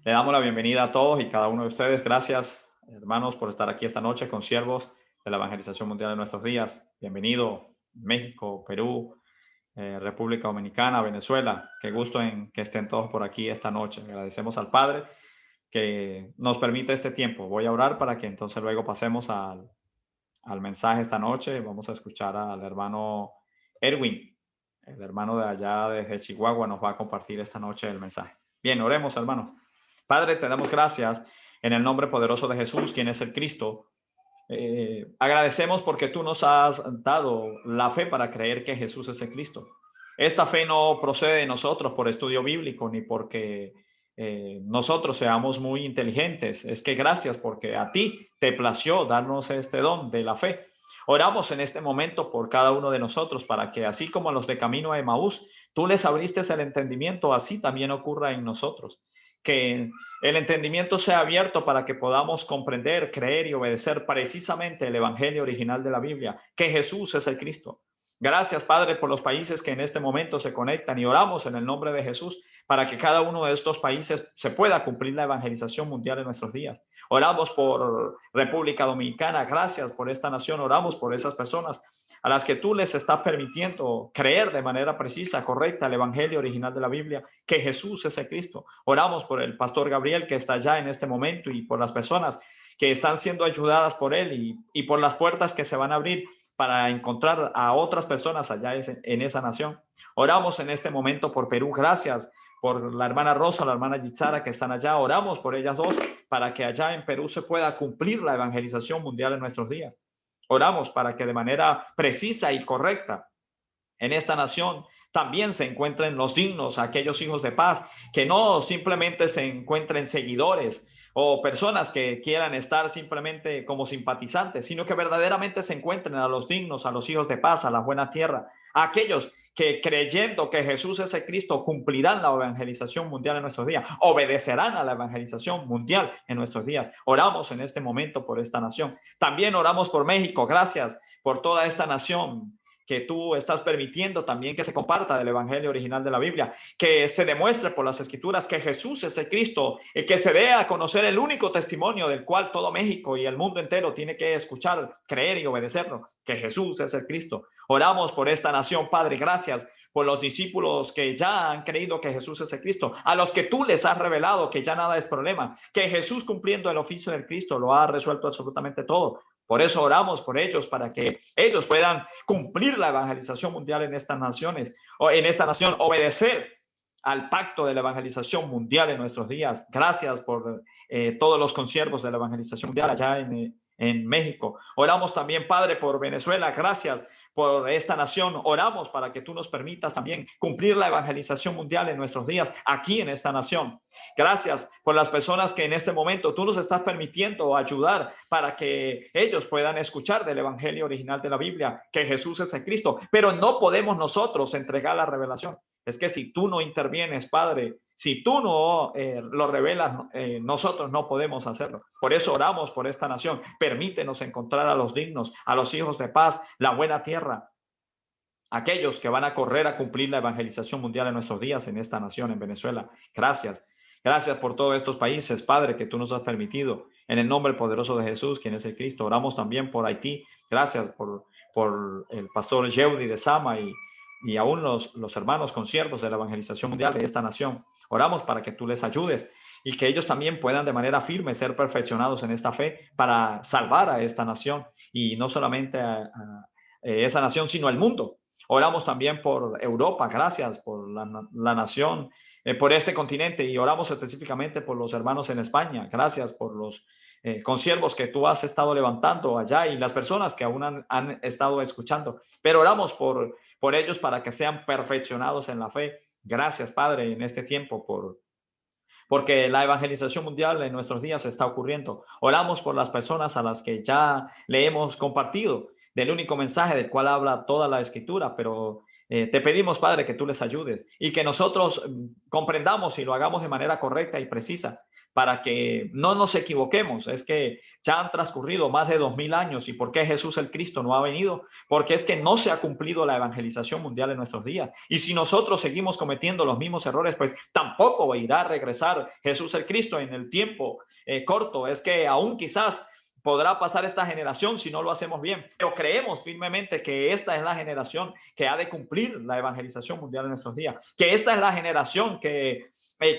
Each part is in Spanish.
Le damos la bienvenida a todos y cada uno de ustedes. Gracias, hermanos, por estar aquí esta noche con siervos de la evangelización mundial de nuestros días. Bienvenido, México, Perú, República Dominicana, Venezuela. Qué gusto en que estén todos por aquí esta noche. Agradecemos al Padre que nos permite este tiempo. Voy a orar para que entonces luego pasemos al mensaje esta noche. Vamos a escuchar al hermano Erwin, el hermano de allá de Chihuahua, nos va a compartir esta noche el mensaje. Bien, oremos, hermanos. Padre, te damos gracias en el nombre poderoso de Jesús, quien es el Cristo. Agradecemos porque tú nos has dado la fe para creer que Jesús es el Cristo. Esta fe no procede de nosotros por estudio bíblico ni porque nosotros seamos muy inteligentes. Es que gracias porque a ti te plació darnos este don de la fe. Oramos en este momento por cada uno de nosotros para que así como los de camino a Emaús, tú les abriste el entendimiento, así también ocurra en nosotros. Que el entendimiento sea abierto para que podamos comprender, creer y obedecer precisamente el evangelio original de la Biblia, que Jesús es el Cristo. Gracias, Padre, por los países que en este momento se conectan y oramos en el nombre de Jesús para que cada uno de estos países se pueda cumplir la evangelización mundial en nuestros días. Oramos por República Dominicana, gracias por esta nación, oramos por esas personas a las que tú les estás permitiendo creer de manera precisa, correcta, el evangelio original de la Biblia, que Jesús es el Cristo. Oramos por el pastor Gabriel que está allá en este momento y por las personas que están siendo ayudadas por él y por las puertas que se van a abrir para encontrar a otras personas allá en esa nación. Oramos en este momento por Perú, gracias por la hermana Rosa, la hermana Yitzhara que están allá. Oramos por ellas dos para que allá en Perú se pueda cumplir la evangelización mundial en nuestros días. Oramos para que de manera precisa y correcta en esta nación también se encuentren los dignos, aquellos hijos de paz, que no simplemente se encuentren seguidores o personas que quieran estar simplemente como simpatizantes, sino que verdaderamente se encuentren a los dignos, a los hijos de paz, a la buena tierra, a aquellos que creyendo que Jesús es el Cristo cumplirán la evangelización mundial en nuestros días, obedecerán a la evangelización mundial en nuestros días. Oramos en este momento por esta nación. También oramos por México. Gracias por toda esta nación que tú estás permitiendo también que se comparta del evangelio original de la Biblia, que se demuestre por las escrituras que Jesús es el Cristo, y que se dé a conocer el único testimonio del cual todo México y el mundo entero tiene que escuchar, creer y obedecerlo, que Jesús es el Cristo. Oramos por esta nación, Padre, gracias por los discípulos que ya han creído que Jesús es el Cristo, a los que tú les has revelado que ya nada es problema, que Jesús cumpliendo el oficio del Cristo lo ha resuelto absolutamente todo. Por eso oramos por ellos, para que ellos puedan cumplir la evangelización mundial en estas naciones, o en esta nación, obedecer al pacto de la evangelización mundial en nuestros días. Gracias por todos los consiervos de la evangelización mundial allá en México. Oramos también, Padre, por Venezuela. Gracias por esta nación. Oramos para que tú nos permitas también cumplir la evangelización mundial en nuestros días aquí en esta nación. Gracias por las personas que en este momento tú nos estás permitiendo ayudar para que ellos puedan escuchar del evangelio original de la Biblia, que Jesús es el Cristo, pero no podemos nosotros entregar la revelación. Es que si tú no intervienes, Padre, si tú no lo revelas, nosotros no podemos hacerlo. Por eso oramos por esta nación. Permítenos encontrar a los dignos, a los hijos de paz, la buena tierra, aquellos que van a correr a cumplir la evangelización mundial en nuestros días en esta nación, en Venezuela. Gracias. Gracias por todos estos países, Padre, que tú nos has permitido. En el nombre poderoso de Jesús, quien es el Cristo. Oramos también por Haití. Gracias por el pastor Yeudi de Sama y aún los hermanos consiervos de la evangelización mundial de esta nación. Oramos para que tú les ayudes y que ellos también puedan de manera firme ser perfeccionados en esta fe para salvar a esta nación y no solamente a esa nación, sino al mundo. Oramos también por Europa, gracias por la nación, por este continente, y oramos específicamente por los hermanos en España. Gracias por los consiervos que tú has estado levantando allá y las personas que aún han estado escuchando. Pero oramos por ellos para que sean perfeccionados en la fe. Gracias, Padre, en este tiempo porque la evangelización mundial en nuestros días está ocurriendo. Oramos por las personas a las que ya le hemos compartido del único mensaje del cual habla toda la escritura, pero te pedimos, Padre, que tú les ayudes y que nosotros comprendamos y lo hagamos de manera correcta y precisa para que no nos equivoquemos. Es que ya han transcurrido más de 2000 años. ¿Y por qué Jesús el Cristo no ha venido? Porque es que no se ha cumplido la evangelización mundial en nuestros días. Y si nosotros seguimos cometiendo los mismos errores, pues tampoco irá a regresar Jesús el Cristo en el tiempo corto. Es que aún quizás podrá pasar esta generación si no lo hacemos bien, pero creemos firmemente que esta es la generación que ha de cumplir la evangelización mundial en nuestros días, que esta es la generación que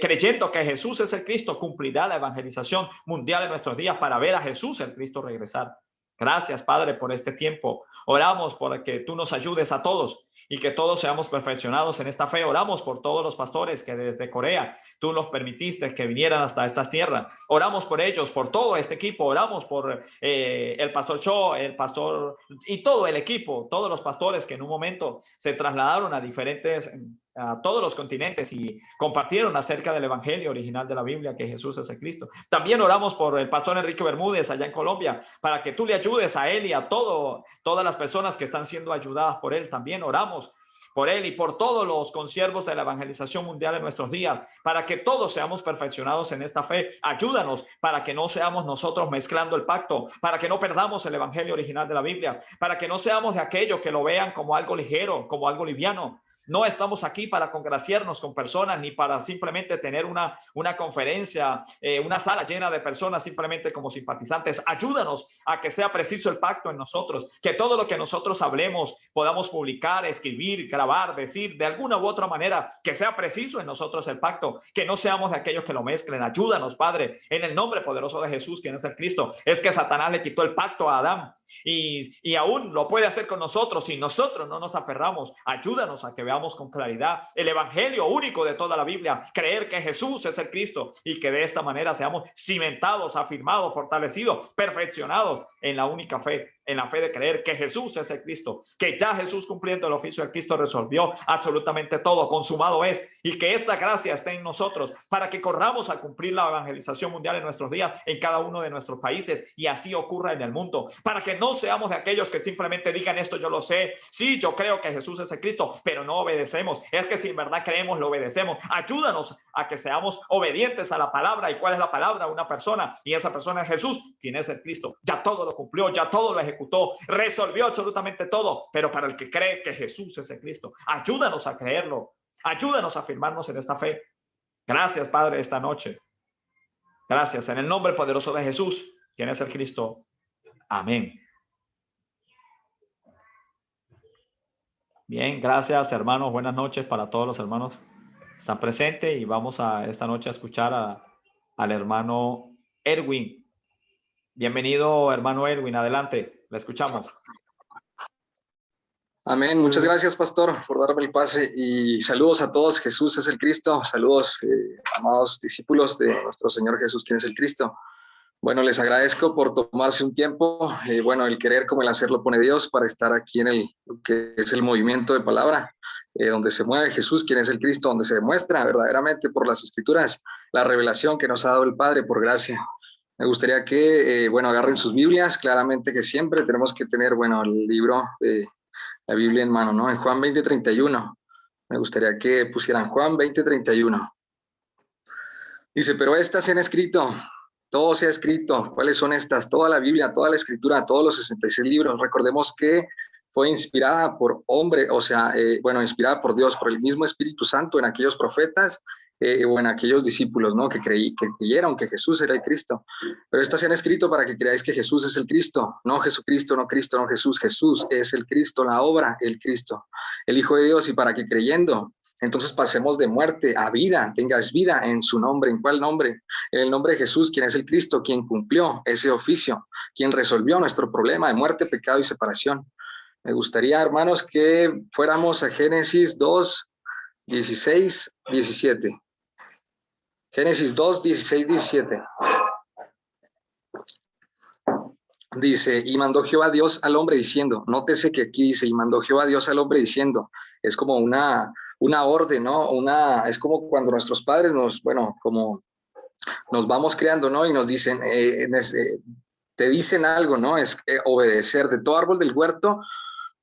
creyendo que Jesús es el Cristo, cumplirá la evangelización mundial en nuestros días para ver a Jesús el Cristo regresar. Gracias, Padre, por este tiempo. Oramos por que tú nos ayudes a todos y que todos seamos perfeccionados en esta fe. Oramos por todos los pastores que desde Corea tú los permitiste que vinieran hasta estas tierras. Oramos por ellos, por todo este equipo. Oramos por el pastor Cho, el pastor y todo el equipo, todos los pastores que en un momento se trasladaron a todos los continentes y compartieron acerca del evangelio original de la Biblia, que Jesús es el Cristo. También oramos por el pastor Enrique Bermúdez allá en Colombia, para que tú le ayudes a él y a todas las personas que están siendo ayudadas por él. También oramos por él y por todos los consiervos de la evangelización mundial en nuestros días, para que todos seamos perfeccionados en esta fe. Ayúdanos para que no seamos nosotros mezclando el pacto, para que no perdamos el evangelio original de la Biblia, para que no seamos de aquellos que lo vean como algo ligero, como algo liviano. No estamos aquí para congraciarnos con personas ni para simplemente tener una conferencia, una sala llena de personas simplemente como simpatizantes. Ayúdanos a que sea preciso el pacto en nosotros, que todo lo que nosotros hablemos podamos publicar, escribir, grabar, decir de alguna u otra manera, que sea preciso en nosotros el pacto, que no seamos de aquellos que lo mezclen. Ayúdanos, Padre, en el nombre poderoso de Jesús, quien es el Cristo. Es que Satanás le quitó el pacto a Adán y aún lo puede hacer con nosotros si nosotros no nos aferramos. Ayúdanos a que veamos con claridad el evangelio único de toda la Biblia, creer que Jesús es el Cristo y que de esta manera seamos cimentados, afirmados, fortalecidos, perfeccionados en la única fe, en la fe de creer que Jesús es el Cristo, que ya Jesús cumpliendo el oficio del Cristo resolvió absolutamente todo, consumado es, y que esta gracia esté en nosotros para que corramos a cumplir la evangelización mundial en nuestros días en cada uno de nuestros países y así ocurra en el mundo, para que no seamos de aquellos que simplemente digan esto yo lo sé, sí, yo creo que Jesús es el Cristo, pero no obedecemos. Es que si en verdad creemos, lo obedecemos. Ayúdanos a que seamos obedientes a la palabra. ¿Y cuál es la palabra? Una persona, y esa persona es Jesús, quien es el Cristo. Ya todo lo cumplió, ya todo lo ejecutó, resolvió absolutamente todo, pero para el que cree que Jesús es el Cristo, ayúdanos a creerlo, ayúdanos a afirmarnos en esta fe. Gracias, Padre, esta noche. Gracias, en el nombre poderoso de Jesús, quien es el Cristo. Amén. Bien, gracias, hermanos. Buenas noches para todos los hermanos que están presentes y vamos a esta noche a escuchar al hermano Erwin. Bienvenido, hermano Erwin. Adelante, le escuchamos. Amén. Muchas gracias, pastor, por darme el pase y saludos a todos. Jesús es el Cristo. Saludos, amados discípulos de nuestro Señor Jesús, quien es el Cristo. Bueno, les agradezco por tomarse un tiempo. Bueno, el querer como el hacer lo pone Dios para estar aquí en lo que es el movimiento de palabra, donde se mueve Jesús, quien es el Cristo, donde se demuestra verdaderamente por las Escrituras la revelación que nos ha dado el Padre por gracia. Me gustaría que, bueno, agarren sus Biblias. Claramente que siempre tenemos que tener, bueno, el libro de la Biblia en mano, ¿no? En Juan 20:31. Me gustaría que pusieran Juan 20:31. Dice, pero estas se han escrito. Todo se ha escrito. ¿Cuáles son estas? Toda la Biblia, toda la Escritura, todos los 66 libros. Recordemos que fue inspirada por hombre, o sea, bueno, inspirada por Dios, por el mismo Espíritu Santo en aquellos profetas o en aquellos discípulos, ¿no? Que creyeron que Jesús era el Cristo. Pero estas se han escrito para que creáis que Jesús es el Cristo, no Jesucristo, no Cristo, no Jesús. Jesús es el Cristo, la obra, el Cristo, el Hijo de Dios, y para que creyendo entonces pasemos de muerte a vida, tengas vida en su nombre. ¿En cuál nombre? En el nombre de Jesús, quien es el Cristo, quien cumplió ese oficio, quien resolvió nuestro problema de muerte, pecado y separación. Me gustaría, hermanos, que fuéramos a Génesis 2, 16, 17. Génesis 2, 16, 17. Dice, y mandó Jehová Dios al hombre diciendo, nótese que aquí dice, y mandó Jehová Dios al hombre diciendo, es como una orden, ¿no? Es como cuando nuestros padres como nos vamos creando, ¿no? Y nos dicen, te dicen algo, ¿no? Es obedecer. De todo árbol del huerto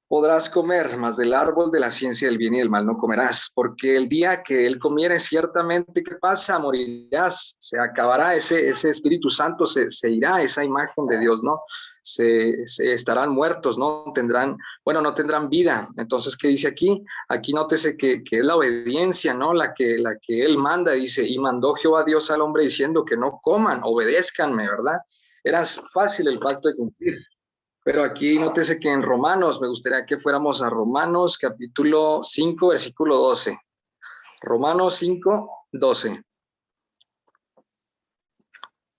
podrás comer, mas del árbol de la ciencia del bien y del mal no comerás, porque el día que él comiere, ciertamente, ¿qué pasa? Morirás, se acabará ese Espíritu Santo, se irá esa imagen de Dios, ¿no? Se estarán muertos, no tendrán, bueno, no tendrán vida. Entonces, ¿qué dice aquí? Aquí nótese que es la obediencia, ¿no? La que él manda, dice, y mandó Jehová Dios al hombre diciendo que no coman, obedézcanme, ¿verdad? Era fácil el pacto de cumplir. Pero aquí nótese que en Romanos, me gustaría que fuéramos a Romanos capítulo 5, versículo 12. Romanos 5, 12.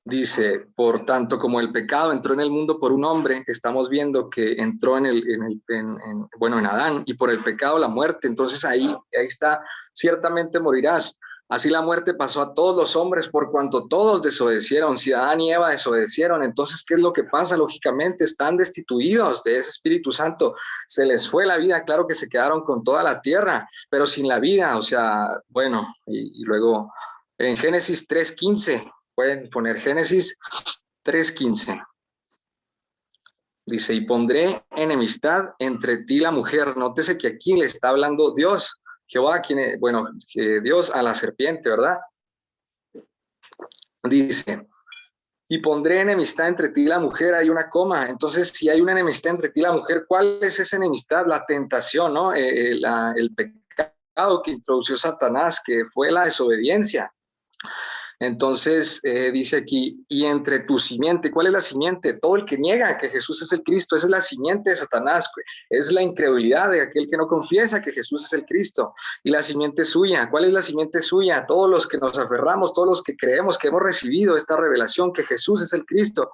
Dice, por tanto, como el pecado entró en el mundo por un hombre, estamos viendo que entró en Adán, y por el pecado la muerte. Entonces ahí está, ciertamente morirás. Así la muerte pasó a todos los hombres por cuanto todos desobedecieron. Si Adán y Eva desobedecieron, entonces, ¿qué es lo que pasa? Lógicamente, están destituidos de ese Espíritu Santo. Se les fue la vida, claro que se quedaron con toda la tierra, pero sin la vida, o sea, bueno, y luego en Génesis 3:15, pueden poner Génesis 3:15. Dice, y pondré enemistad entre ti y la mujer. Nótese que aquí le está hablando Dios. Jehová, que Dios a la serpiente, ¿verdad? Dice, y pondré enemistad entre ti y la mujer, hay una coma. Entonces, si hay una enemistad entre ti y la mujer, ¿cuál es esa enemistad? La tentación, ¿no? El pecado que introdució Satanás, que fue la desobediencia. Entonces, dice aquí, y entre tu simiente, ¿cuál es la simiente? Todo el que niega que Jesús es el Cristo, esa es la simiente de Satanás, es la incredulidad de aquel que no confiesa que Jesús es el Cristo. Y la simiente suya, ¿cuál es la simiente suya? Todos los que nos aferramos, todos los que creemos que hemos recibido esta revelación que Jesús es el Cristo.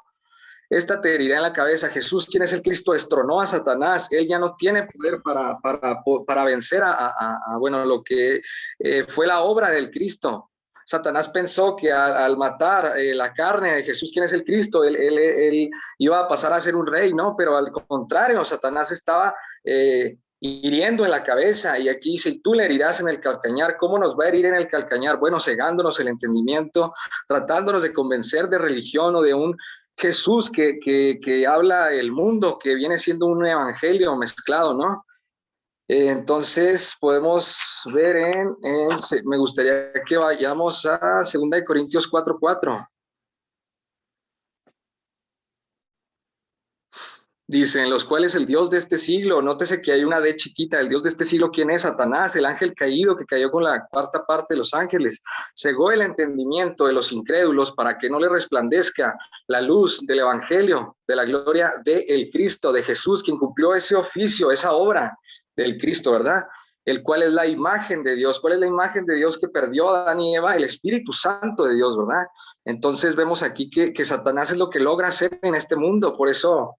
Esta te herirá en la cabeza. Jesús, ¿quién es el Cristo? Destronó a Satanás. Él ya no tiene poder para vencer lo que fue la obra del Cristo. Satanás pensó que al matar la carne de Jesús, ¿quién es el Cristo? Él iba a pasar a ser un rey, ¿no? Pero al contrario, Satanás estaba hiriendo en la cabeza, y aquí dice, y tú le herirás en el calcañar. ¿Cómo nos va a herir en el calcañar? Bueno, cegándonos el entendimiento, tratándonos de convencer de religión o de un Jesús que habla el mundo, que viene siendo un evangelio mezclado, ¿no? Entonces podemos ver me gustaría que vayamos a 2 Corintios 4:4. Dice, en los cuales el Dios de este siglo, nótese que hay una D chiquita, el Dios de este siglo, ¿quién es? Satanás, el ángel caído que cayó con la cuarta parte de los ángeles, cegó el entendimiento de los incrédulos para que no le resplandezca la luz del evangelio, de la gloria del Cristo, de Jesús, quien cumplió ese oficio, esa obra del Cristo, ¿verdad? El cual es la imagen de Dios. ¿Cuál es la imagen de Dios que perdió a Adán y Eva? El Espíritu Santo de Dios, ¿verdad? Entonces vemos aquí que Satanás es lo que logra hacer en este mundo, por eso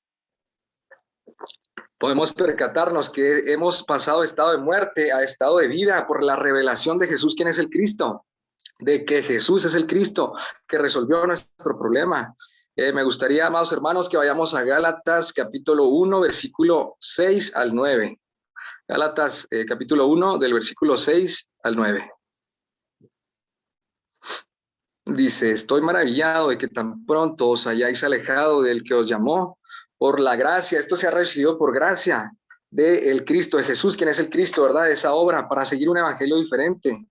podemos percatarnos que hemos pasado de estado de muerte a estado de vida por la revelación de Jesús, ¿quién es el Cristo? De que Jesús es el Cristo que resolvió nuestro problema. Me gustaría, amados hermanos, que vayamos a Gálatas capítulo 1, versículo 6 al 9. Gálatas capítulo 1, del versículo 6 al 9. Dice, estoy maravillado de que tan pronto os hayáis alejado del que os llamó por la gracia. Esto se ha recibido por gracia del Cristo, de Jesús, quien es el Cristo, ¿verdad? Esa obra para seguir un evangelio diferente.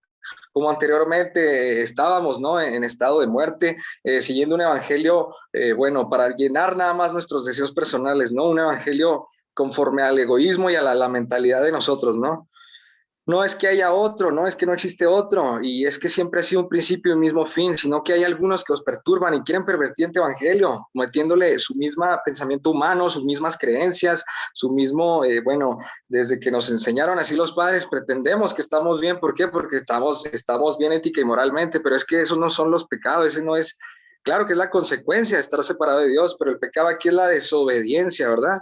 Como anteriormente estábamos, ¿no? En estado de muerte, siguiendo un evangelio, para llenar nada más nuestros deseos personales, ¿no? Un evangelio conforme al egoísmo y a la mentalidad de nosotros, ¿no? No es que haya otro, no es que no existe otro, y es que siempre ha sido un principio y un mismo fin, sino que hay algunos que os perturban y quieren pervertir este evangelio, metiéndole su misma pensamiento humano, sus mismas creencias, su mismo, desde que nos enseñaron así los padres, pretendemos que estamos bien. ¿Por qué? Porque estamos bien ética y moralmente, pero es que esos no son los pecados, ese no es, claro que es la consecuencia de estar separado de Dios, pero el pecado aquí es la desobediencia, ¿verdad?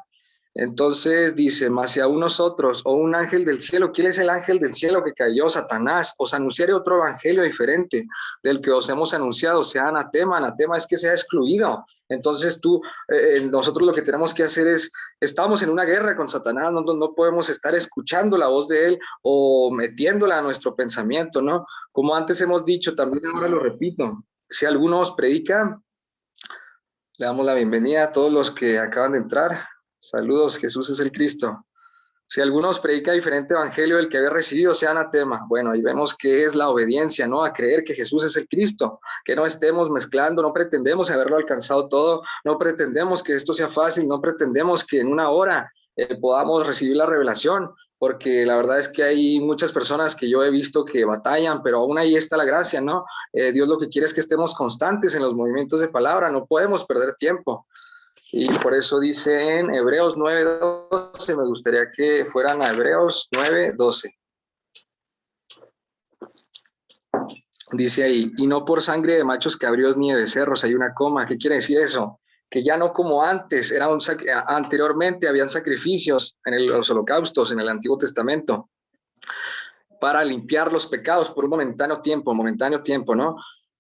Entonces dice, mas si a unos otros o un ángel del cielo, ¿quién es el ángel del cielo que cayó? Satanás. Os anunciaré otro evangelio diferente del que os hemos anunciado, sea anatema. Anatema es que sea excluido. Entonces nosotros lo que tenemos que hacer es, estamos en una guerra con Satanás, no podemos estar escuchando la voz de él o metiéndola a nuestro pensamiento, ¿no? Como antes hemos dicho, también ahora lo repito, si alguno os predica, le damos la bienvenida a todos los que acaban de entrar. Saludos, Jesús es el Cristo. Si algunos predica diferente evangelio del que había recibido, sea anatema. Bueno, ahí vemos que es la obediencia, ¿no? A creer que Jesús es el Cristo, que no estemos mezclando, no pretendemos haberlo alcanzado todo, no pretendemos que esto sea fácil, no pretendemos que en una hora podamos recibir la revelación, porque la verdad es que hay muchas personas que yo he visto que batallan, pero aún ahí está la gracia, ¿no? Dios lo que quiere es que estemos constantes en los movimientos de palabra, no podemos perder tiempo. Y por eso dice en Hebreos 9:12, me gustaría que fueran a Hebreos 9:12. Dice ahí, y no por sangre de machos cabríos ni de becerros, hay una coma. ¿Qué quiere decir eso? Que ya no como antes, anteriormente habían sacrificios en los holocaustos, en el Antiguo Testamento, para limpiar los pecados por un momentáneo tiempo, ¿no?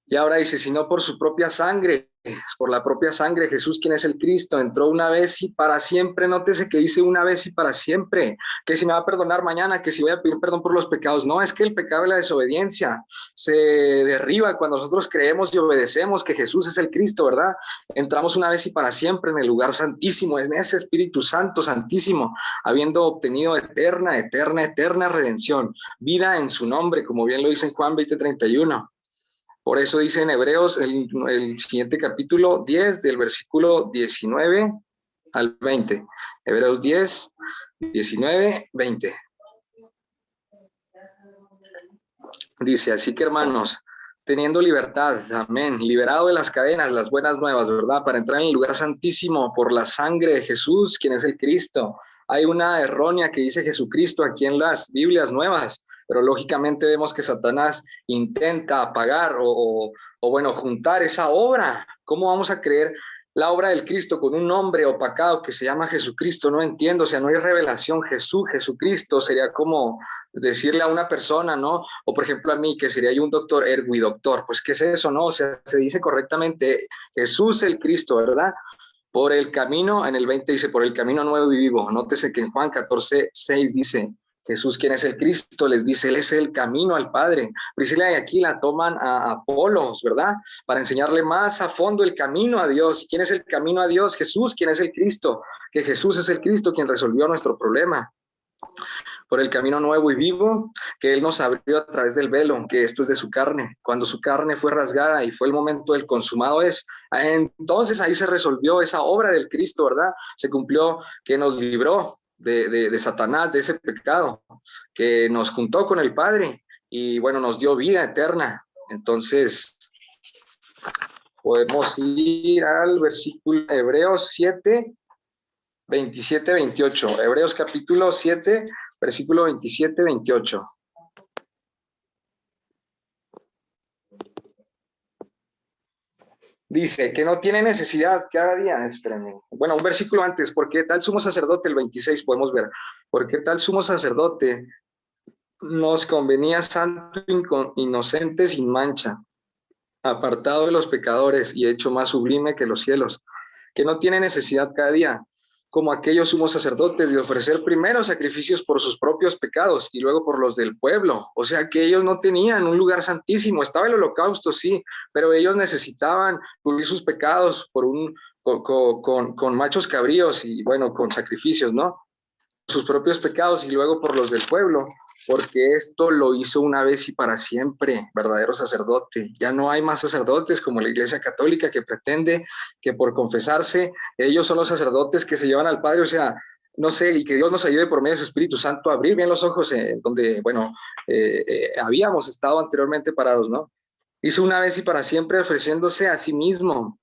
Y ahora dice, sino por su propia sangre, por la propia sangre, Jesús, quien es el Cristo, entró una vez y para siempre. Nótese que dice una vez y para siempre, que si me va a perdonar mañana, que si voy a pedir perdón por los pecados. No, es que el pecado y la desobediencia se derriba cuando nosotros creemos y obedecemos que Jesús es el Cristo, ¿verdad? Entramos una vez y para siempre en el lugar santísimo, en ese Espíritu Santo santísimo, habiendo obtenido eterna redención, vida en su nombre, como bien lo dice en Juan 20:31. Por eso dice en Hebreos, el siguiente capítulo 10, del versículo 19 al 20. Hebreos 10, 19, 20. Dice, así que hermanos, teniendo libertad, amén, liberado de las cadenas, las buenas nuevas, ¿verdad? Para entrar en el lugar santísimo por la sangre de Jesús, quien es el Cristo. Hay una errónea que dice Jesucristo aquí en las Biblias nuevas, pero lógicamente vemos que Satanás intenta apagar bueno, juntar esa obra. ¿Cómo vamos a creer la obra del Cristo con un nombre opacado que se llama Jesucristo? No entiendo, o sea, no hay revelación. Jesucristo sería como decirle a una persona, ¿no? O por ejemplo a mí, que sería yo un doctor, doctor, pues ¿qué es eso, no? O sea, se dice correctamente Jesús el Cristo, ¿verdad? Por el camino, en el 20 dice, por el camino nuevo y vivo. Nótese que en Juan 14:6 dice, Jesús, quien es el Cristo, les dice, Él es el camino al Padre. Priscila y Aquila toman a Apolos, ¿verdad? Para enseñarle más a fondo el camino a Dios. ¿Quién es el camino a Dios? Jesús, quien es el Cristo. Que Jesús es el Cristo quien resolvió nuestro problema. Por el camino nuevo y vivo que Él nos abrió a través del velo, que esto es de su carne. Cuando su carne fue rasgada y fue el momento del consumado es, entonces ahí se resolvió esa obra del Cristo, ¿verdad? Se cumplió, que nos libró de Satanás, de ese pecado, que nos juntó con el Padre y bueno, nos dio vida eterna. Entonces, podemos ir al versículo Hebreos 7, 27, 28. Hebreos capítulo 7, versículo 27, 28. Dice que no tiene necesidad cada día, espérenme. Bueno, un versículo antes, porque tal sumo sacerdote, el 26 podemos ver, porque tal sumo sacerdote nos convenía santo, inocente, sin mancha, apartado de los pecadores y hecho más sublime que los cielos, que no tiene necesidad cada día, como aquellos sumos sacerdotes, de ofrecer primero sacrificios por sus propios pecados y luego por los del pueblo. O sea que ellos no tenían un lugar santísimo. Estaba el holocausto, sí, pero ellos necesitaban cubrir sus pecados con machos cabríos y bueno, con sacrificios, ¿no? Sus propios pecados y luego por los del pueblo, porque esto lo hizo una vez y para siempre, verdadero sacerdote. Ya no hay más sacerdotes como la Iglesia Católica, que pretende que por confesarse ellos son los sacerdotes que se llevan al Padre. O sea, no sé, y que Dios nos ayude por medio de su Espíritu Santo a abrir bien los ojos donde, bueno, habíamos estado anteriormente parados, ¿no? Hizo una vez y para siempre, ofreciéndose a sí mismo.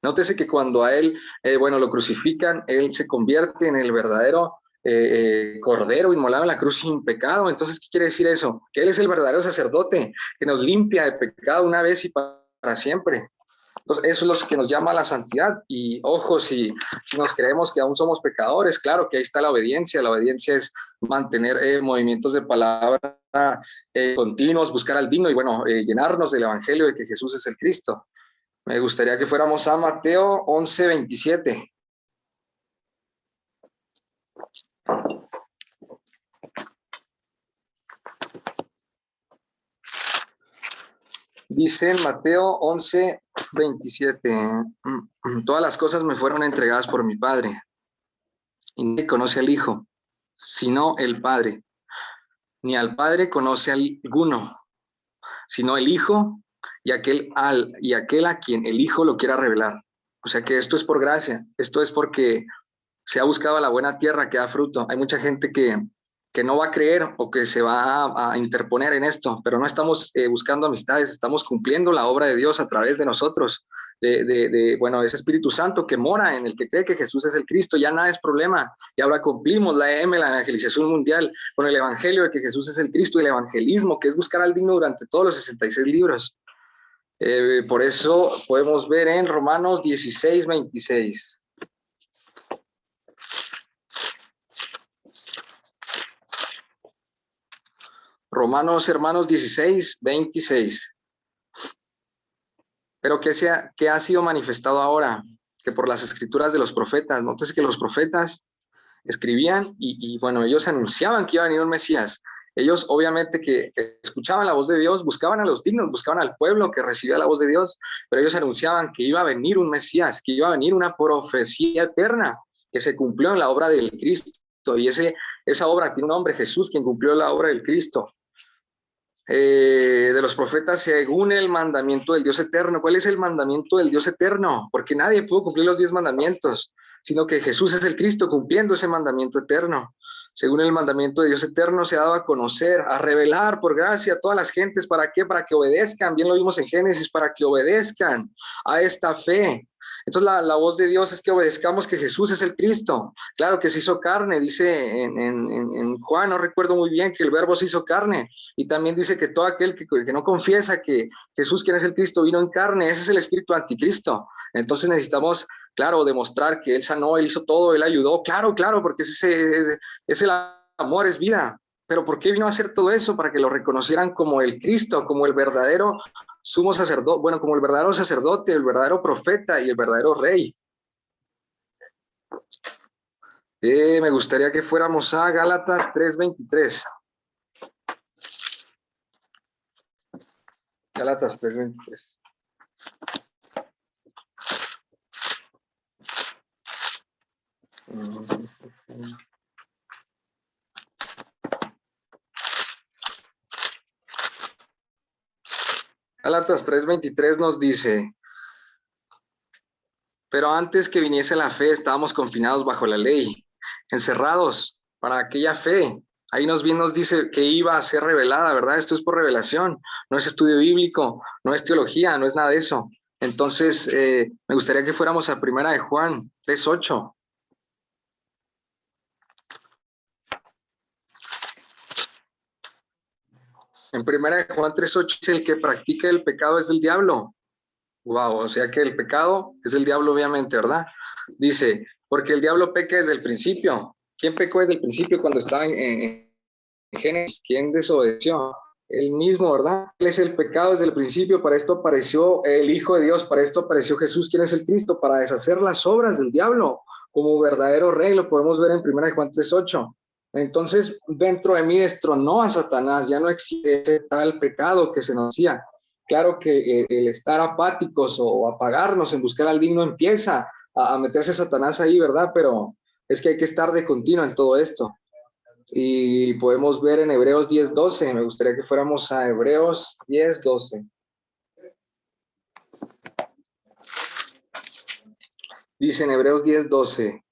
Nótese que cuando a él, bueno, lo crucifican, él se convierte en el verdadero cordero inmolado en la cruz sin pecado. Entonces, ¿qué quiere decir eso? Que Él es el verdadero sacerdote que nos limpia de pecado una vez y para siempre. Entonces, eso es lo que nos llama a la santidad. Y ojo, si nos creemos que aún somos pecadores, claro que ahí está la obediencia. La obediencia es mantener movimientos de palabra continuos, buscar al digno y bueno, llenarnos del evangelio de que Jesús es el Cristo. Me gustaría que fuéramos a Mateo 11:27. Dice en Mateo 11:27, todas las cosas me fueron entregadas por mi Padre, y nadie conoce al Hijo, sino el Padre, ni al Padre conoce alguno, sino el Hijo y aquel a quien el Hijo lo quiera revelar. O sea que esto es por gracia, esto es porque se ha buscado la buena tierra que da fruto. Hay mucha gente que no va a creer o que se va a interponer en esto, pero no estamos buscando amistades, estamos cumpliendo la obra de Dios a través de nosotros, bueno, ese Espíritu Santo que mora en el que cree que Jesús es el Cristo, ya nada es problema, y ahora cumplimos la evangelización mundial, con el Evangelio de que Jesús es el Cristo y el evangelismo, que es buscar al digno durante todos los 66 libros. Por eso podemos ver en Romanos 16, 26. Romanos, hermanos, 16, 26. Pero ¿qué ha sido manifestado ahora? Que por las escrituras de los profetas, nótese que los profetas escribían y bueno, ellos anunciaban que iba a venir un Mesías. Ellos obviamente que escuchaban la voz de Dios, buscaban a los dignos, buscaban al pueblo que recibía la voz de Dios, pero ellos anunciaban que iba a venir un Mesías, que iba a venir una profecía eterna que se cumplió en la obra del Cristo. Y esa obra tiene un nombre, Jesús, quien cumplió la obra del Cristo. De los profetas según el mandamiento del Dios eterno. ¿Cuál es el mandamiento del Dios eterno? Porque nadie pudo cumplir los 10 mandamientos, sino que Jesús es el Cristo cumpliendo ese mandamiento eterno. Según el mandamiento de Dios eterno se ha dado a conocer, a revelar por gracia a todas las gentes. ¿Para qué? Para que obedezcan, bien lo vimos en Génesis, para que obedezcan a esta fe. Entonces la voz de Dios es que obedezcamos que Jesús es el Cristo. Claro que se hizo carne, dice en Juan, no recuerdo muy bien, que el verbo se hizo carne. Y también dice que todo aquel que no confiesa que Jesús, quien es el Cristo, vino en carne, ese es el espíritu anticristo. Entonces necesitamos, claro, demostrar que Él sanó, Él hizo todo, Él ayudó. Claro, porque es el amor, es vida. Pero ¿por qué vino a hacer todo eso? Para que lo reconocieran como el Cristo, como el verdadero sumo sacerdote, bueno, como el verdadero sacerdote, el verdadero profeta y el verdadero rey. Me gustaría que fuéramos a Gálatas 3:23. Gálatas 3:23. Gálatas 3:23 nos dice: pero antes que viniese la fe, estábamos confinados bajo la ley, encerrados para aquella fe. Ahí nos dice que iba a ser revelada, ¿verdad? Esto es por revelación, no es estudio bíblico, no es teología, no es nada de eso. Entonces, me gustaría que fuéramos a Primera de Juan 3:8. En Primera de Juan 3:8 dice: el que practica el pecado es del diablo. Wow, o sea que el pecado es del diablo, obviamente, ¿verdad? Dice, porque el diablo peca desde el principio. ¿Quién pecó desde el principio cuando estaba en Génesis? ¿Quién desobedeció? Él mismo, ¿verdad? Él es el pecado desde el principio. Para esto apareció el Hijo de Dios, para esto apareció Jesús, quien es el Cristo, para deshacer las obras del diablo como verdadero rey. Lo podemos ver en 1 Juan 3:8. Entonces, dentro de mí destronó a Satanás. Ya no existe ese tal pecado que se nos hacía. Claro que el estar apáticos o apagarnos en buscar al digno empieza a meterse Satanás ahí, ¿verdad? Pero es que hay que estar de continuo en todo esto. Y podemos ver en Hebreos 10:12. Me gustaría que fuéramos a Hebreos 10:12. Dice en Hebreos 10:12.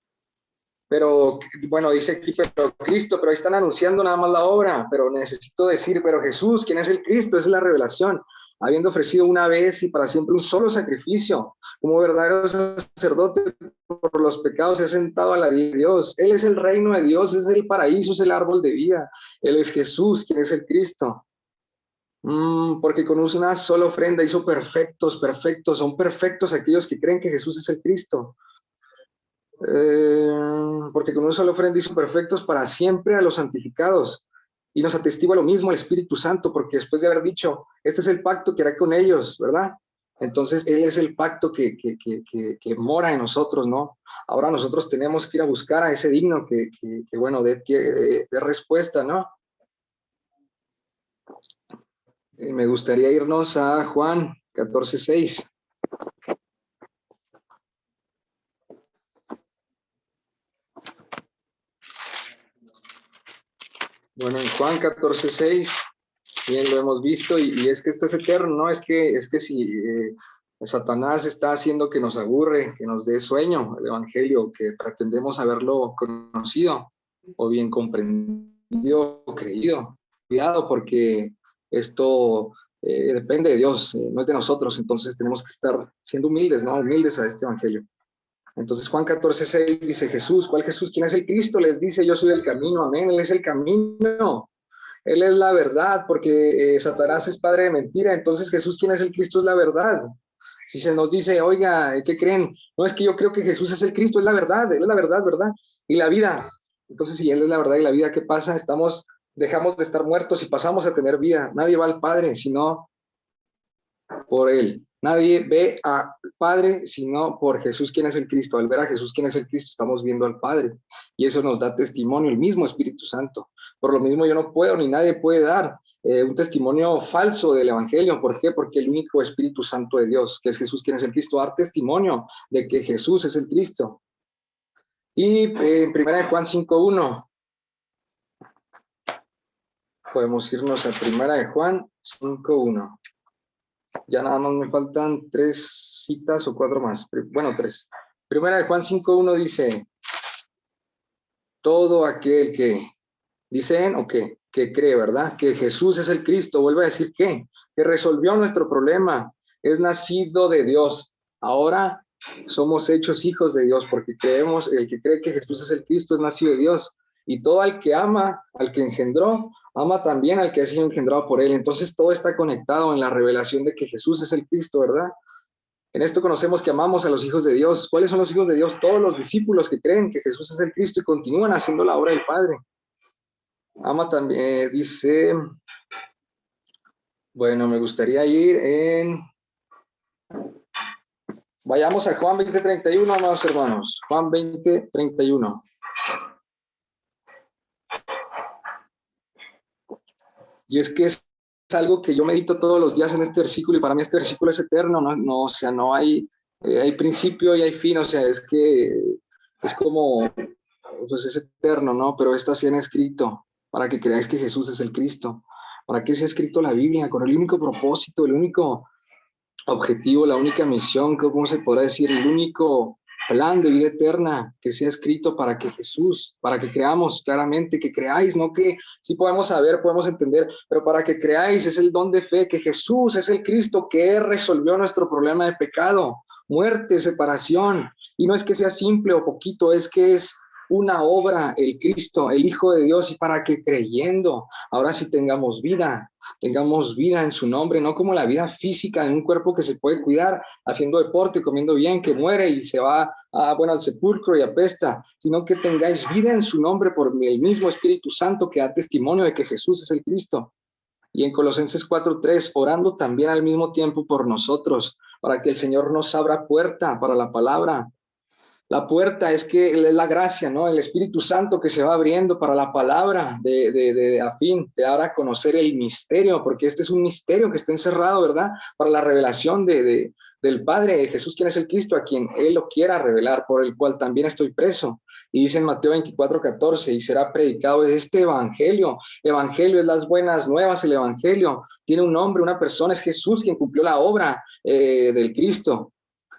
Pero, bueno, dice aquí, pero Cristo, pero ahí están anunciando nada más la obra, pero necesito decir, pero Jesús, ¿quién es el Cristo? Esa es la revelación, habiendo ofrecido una vez y para siempre un solo sacrificio, como verdadero sacerdote por los pecados, se ha sentado a la diestra de Dios. Él es el reino de Dios, es el paraíso, es el árbol de vida. Él es Jesús, ¿quién es el Cristo? Porque con una sola ofrenda hizo perfectos, son perfectos aquellos que creen que Jesús es el Cristo. Porque con una sola ofrenda hizo perfectos para siempre a los santificados. Y nos atestigua lo mismo el Espíritu Santo, porque después de haber dicho, este es el pacto que hará con ellos, ¿verdad? Entonces, Él es el pacto que mora en nosotros, ¿no? Ahora nosotros tenemos que ir a buscar a ese digno que bueno, dé respuesta, ¿no? Me gustaría irnos a Juan 14:6. Bueno, en Juan 14:6, bien lo hemos visto, y es que esto es eterno, ¿no? Es que si Satanás está haciendo que nos aburre, que nos dé sueño el Evangelio, que pretendemos haberlo conocido, o bien comprendido o creído. Cuidado, porque esto depende de Dios, no es de nosotros, entonces tenemos que estar siendo humildes, ¿no? Humildes a este Evangelio. Entonces Juan 14:6 dice Jesús, ¿cuál Jesús? ¿Quién es el Cristo? Les dice, yo soy el camino, amén, Él es el camino, Él es la verdad, porque Satanás es padre de mentira, entonces Jesús, ¿quién es el Cristo? Es la verdad. Si se nos dice, oiga, ¿qué creen? No es que yo creo que Jesús es el Cristo, es la verdad, Él es la verdad, ¿verdad? Y la vida. Entonces, si Él es la verdad y la vida, ¿qué pasa? Dejamos de estar muertos y pasamos a tener vida. Nadie va al Padre, sino por Él. Nadie ve al Padre sino por Jesús, quien es el Cristo. Al ver a Jesús, quien es el Cristo, estamos viendo al Padre. Y eso nos da testimonio, el mismo Espíritu Santo. Por lo mismo yo no puedo, ni nadie puede dar un testimonio falso del Evangelio. ¿Por qué? Porque el único Espíritu Santo de Dios, que es Jesús, quien es el Cristo, dar testimonio de que Jesús es el Cristo. Y en 1 Juan 5:1, podemos irnos a 1 Juan 5:1. Ya nada más me faltan 3 citas o 4 más. Bueno, 3. 1 Juan 5:1 dice, todo aquel que, dicen o que cree, ¿verdad? Que Jesús es el Cristo, vuelve a decir que resolvió nuestro problema, es nacido de Dios. Ahora somos hechos hijos de Dios porque creemos, el que cree que Jesús es el Cristo es nacido de Dios. Y todo al que ama, al que engendró, ama también al que ha sido engendrado por él. Entonces todo está conectado en la revelación de que Jesús es el Cristo, ¿verdad? En esto conocemos que amamos a los hijos de Dios. ¿Cuáles son los hijos de Dios? Todos los discípulos que creen que Jesús es el Cristo y continúan haciendo la obra del Padre. Ama también, dice, bueno, me gustaría ir vayamos a Juan 20:31, amados hermanos. Juan 20:31. Y es que es algo que yo medito todos los días en este versículo, y para mí este versículo es eterno, o sea, no hay, hay principio y hay fin, o sea, es que es como, pues es eterno, ¿no? Pero está se han escrito para que creáis que Jesús es el Cristo. ¿Para qué se ha escrito la Biblia? Con el único propósito, el único objetivo, la única misión, ¿cómo se podrá decir? El único plan de vida eterna que sea escrito para que Jesús, para que creamos claramente, que creáis, no que sí podemos saber, podemos entender, pero para que creáis es el don de fe, que Jesús es el Cristo que resolvió nuestro problema de pecado, muerte, separación, y no es que sea simple o poquito, es que es una obra, el Cristo, el Hijo de Dios, y para que creyendo, ahora sí tengamos vida en su nombre, no como la vida física de un cuerpo que se puede cuidar haciendo deporte, comiendo bien, que muere y se va al sepulcro y apesta, sino que tengáis vida en su nombre por el mismo Espíritu Santo que da testimonio de que Jesús es el Cristo. Y en Colosenses 4:3, orando también al mismo tiempo por nosotros, para que el Señor nos abra puerta para la palabra. La puerta es que es la gracia, ¿no? El Espíritu Santo que se va abriendo para la palabra a fin de dar a conocer el misterio, porque este es un misterio que está encerrado, ¿verdad? Para la revelación del Padre, de Jesús, quien es el Cristo, a quien Él lo quiera revelar, por el cual también estoy preso. Y dice en Mateo 24:14, y será predicado este evangelio. Evangelio es las buenas nuevas, el evangelio tiene un nombre, una persona, es Jesús quien cumplió la obra del Cristo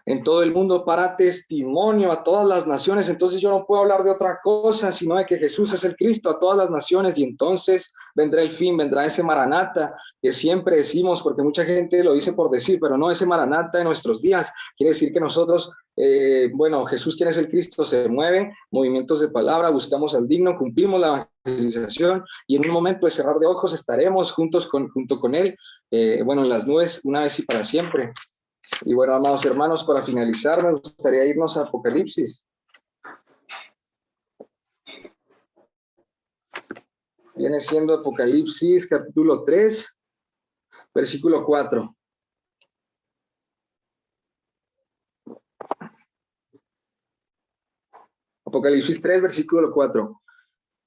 en todo el mundo para testimonio a todas las naciones. Entonces yo no puedo hablar de otra cosa sino de que Jesús es el Cristo a todas las naciones, y entonces vendrá el fin, vendrá ese Maranata que siempre decimos, porque mucha gente lo dice por decir, pero no, ese Maranata de nuestros días quiere decir que nosotros, Jesús, quien es el Cristo, se mueve, movimientos de palabra, buscamos al digno, cumplimos la evangelización, y en un momento de cerrar de ojos estaremos junto con Él, en las nubes, una vez y para siempre. Y bueno, amados hermanos, para finalizar, me gustaría irnos a Apocalipsis. Viene siendo Apocalipsis capítulo 3, versículo 4. Apocalipsis 3, versículo 4.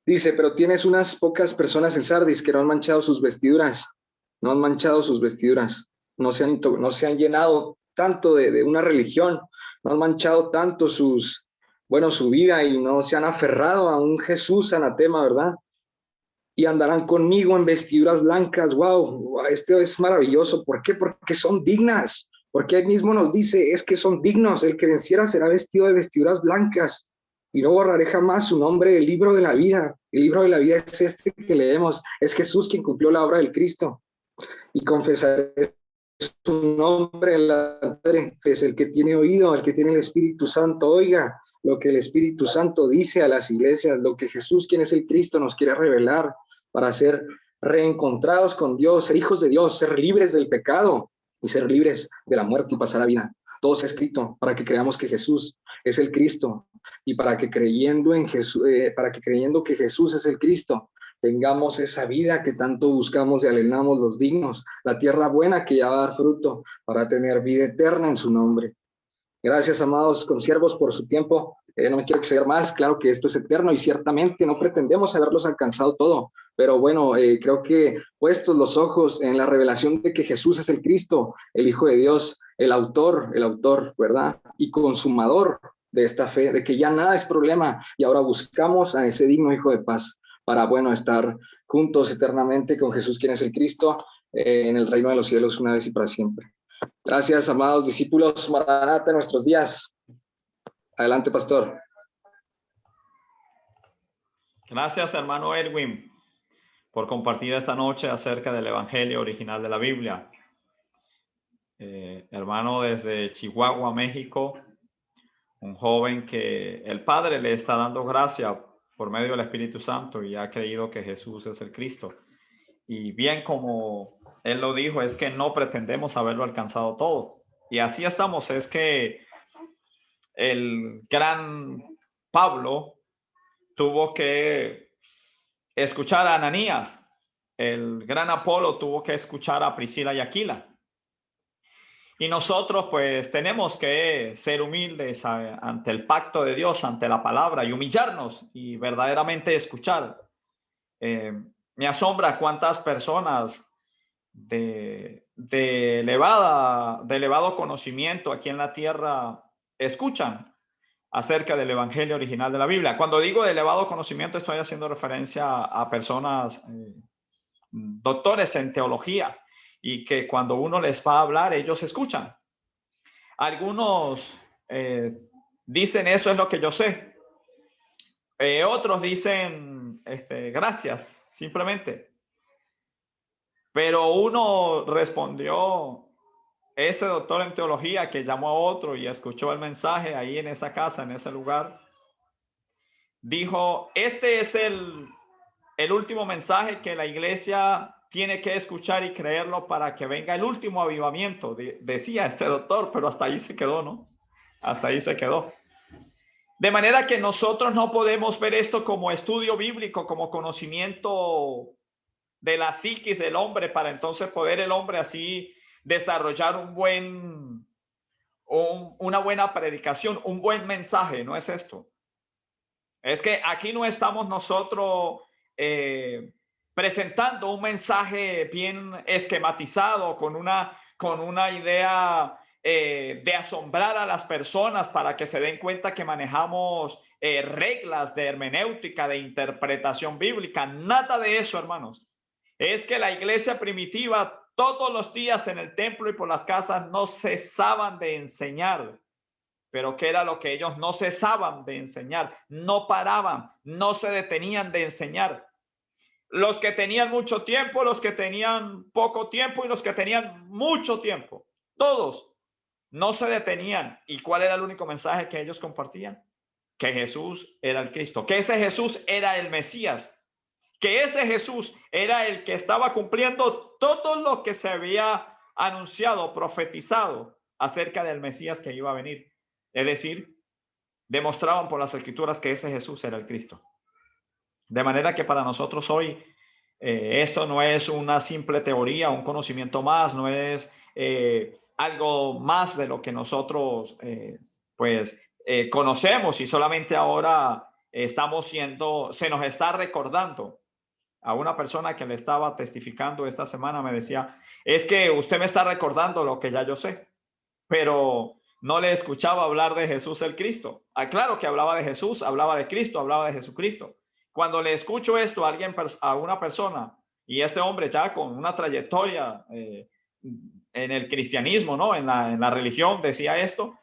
Dice, pero tienes unas pocas personas en Sardis que no han manchado sus vestiduras. No han manchado sus vestiduras. No se han llenado tanto de una religión. No han manchado tanto su vida, y no se han aferrado a un Jesús anatema, ¿verdad? y andarán conmigo en vestiduras blancas. Wow, esto es maravilloso. ¿Por qué? Porque son dignas. Porque él mismo nos dice, es que son dignos. El que venciera será vestido de vestiduras blancas y no borraré jamás su nombre del libro de la vida. El libro de la vida es este que leemos. Es Jesús quien cumplió la obra del Cristo. Y confesaré su nombre al Padre. Es el que tiene oído, el que tiene el Espíritu Santo, oiga lo que el Espíritu Santo dice a las iglesias, lo que Jesús, quien es el Cristo, nos quiere revelar para ser reencontrados con Dios, ser hijos de Dios, ser libres del pecado y ser libres de la muerte y pasar a vida. Todo está escrito para que creamos que Jesús es el Cristo y para que creyendo en Jesús, creyendo que Jesús es el Cristo, tengamos esa vida que tanto buscamos y anhelamos los dignos, la tierra buena que ya va a dar fruto para tener vida eterna en su nombre. Gracias, amados consiervos, por su tiempo. No me quiero exceder más. Claro que esto es eterno y ciertamente no pretendemos haberlos alcanzado todo. Pero bueno, creo que puestos los ojos en la revelación de que Jesús es el Cristo, el Hijo de Dios, el autor, ¿verdad? Y consumador de esta fe, de que ya nada es problema y ahora buscamos a ese digno Hijo de paz para, bueno, estar juntos eternamente con Jesús, quien es el Cristo, en el reino de los cielos una vez y para siempre. Gracias, amados discípulos. Maranata en nuestros días. Adelante, pastor. Gracias, hermano Edwin, por compartir esta noche acerca del Evangelio original de la Biblia. Hermano desde Chihuahua, México, un joven que el Padre le está dando gracia por medio del Espíritu Santo y ha creído que Jesús es el Cristo. Y bien como él lo dijo, es que no pretendemos haberlo alcanzado todo. Y así estamos, es que el gran Pablo tuvo que escuchar a Ananías, el gran Apolo tuvo que escuchar a Priscila y Aquila. Y nosotros pues tenemos que ser humildes ante el pacto de Dios, ante la palabra y humillarnos y verdaderamente escuchar. Me asombra cuántas personas de elevado conocimiento aquí en la tierra escuchan acerca del Evangelio original de la Biblia. Cuando digo de elevado conocimiento, estoy haciendo referencia a personas doctores en teología y que cuando uno les va a hablar, ellos escuchan. Algunos dicen, eso es lo que yo sé. Otros dicen, gracias, simplemente. Pero uno respondió, ese doctor en teología que llamó a otro y escuchó el mensaje ahí en esa casa, en ese lugar, dijo, este es el último mensaje que la iglesia tiene que escuchar y creerlo para que venga el último avivamiento, decía este doctor, pero hasta ahí se quedó, ¿no? Hasta ahí se quedó. De manera que nosotros no podemos ver esto como estudio bíblico, como conocimiento de la psiquis del hombre, para entonces poder el hombre así desarrollar una buena predicación, un buen mensaje. No es esto. Es que aquí no estamos nosotros presentando un mensaje bien esquematizado con una idea de asombrar a las personas para que se den cuenta que manejamos reglas de hermenéutica, de interpretación bíblica. Nada de eso, hermanos. Es que la iglesia primitiva todos los días en el templo y por las casas no cesaban de enseñar. Pero ¿qué era lo que ellos no cesaban de enseñar? No paraban, no se detenían de enseñar. Los que tenían mucho tiempo, los que tenían poco tiempo y los que tenían mucho tiempo. Todos no se detenían. ¿Y cuál era el único mensaje que ellos compartían? Que Jesús era el Cristo, que ese Jesús era el Mesías, que ese Jesús era el que estaba cumpliendo todo lo que se había anunciado, profetizado acerca del Mesías que iba a venir. Es decir, demostraban por las escrituras que ese Jesús era el Cristo. De manera que para nosotros hoy esto no es una simple teoría, un conocimiento más, no es algo más de lo que nosotros conocemos y solamente ahora se nos está recordando. A una persona que le estaba testificando esta semana me decía, es que usted me está recordando lo que ya yo sé, pero no le escuchaba hablar de Jesús el Cristo. Claro que hablaba de Jesús, hablaba de Cristo, hablaba de Jesucristo. Cuando le escucho esto a alguien, a una persona, y este hombre ya con una trayectoria en el cristianismo, ¿no? En la religión decía esto,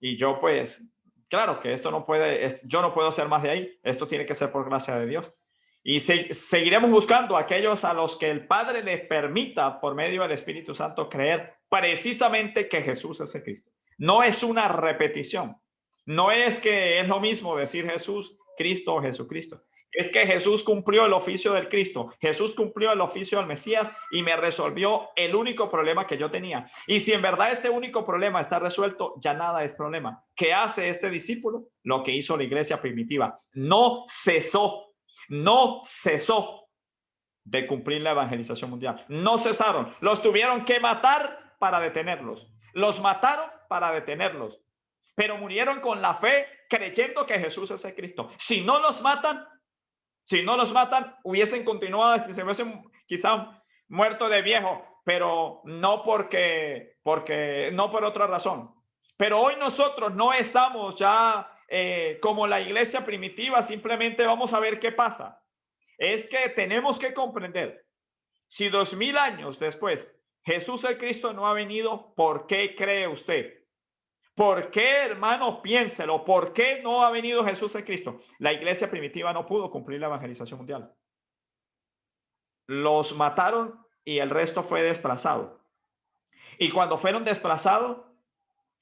y yo pues, claro que esto no puede, yo no puedo hacer más de ahí, esto tiene que ser por gracia de Dios. Y seguiremos buscando a aquellos a los que el Padre les permita, por medio del Espíritu Santo, creer precisamente que Jesús es el Cristo. No es una repetición. No es que es lo mismo decir Jesús, Cristo o Jesucristo. Es que Jesús cumplió el oficio del Cristo. Jesús cumplió el oficio del Mesías y me resolvió el único problema que yo tenía. Y si en verdad este único problema está resuelto, ya nada es problema. ¿Qué hace este discípulo? Lo que hizo la iglesia primitiva. No cesó de cumplir la evangelización mundial. No cesaron. Los tuvieron que matar para detenerlos. Los mataron para detenerlos. Pero murieron con la fe creyendo que Jesús es el Cristo. Si no los matan, hubiesen continuado, se hubiesen quizá muerto de viejo, pero no porque no por otra razón. Pero hoy nosotros no estamos ya como la iglesia primitiva, simplemente vamos a ver qué pasa. Es que tenemos que comprender, si 2000 años después Jesús el Cristo no ha venido, ¿por qué cree usted? ¿Por qué, hermano? Piénselo. ¿Por qué no ha venido Jesús el Cristo? La iglesia primitiva no pudo cumplir la evangelización mundial. Los mataron y el resto fue desplazado. Y cuando fueron desplazados,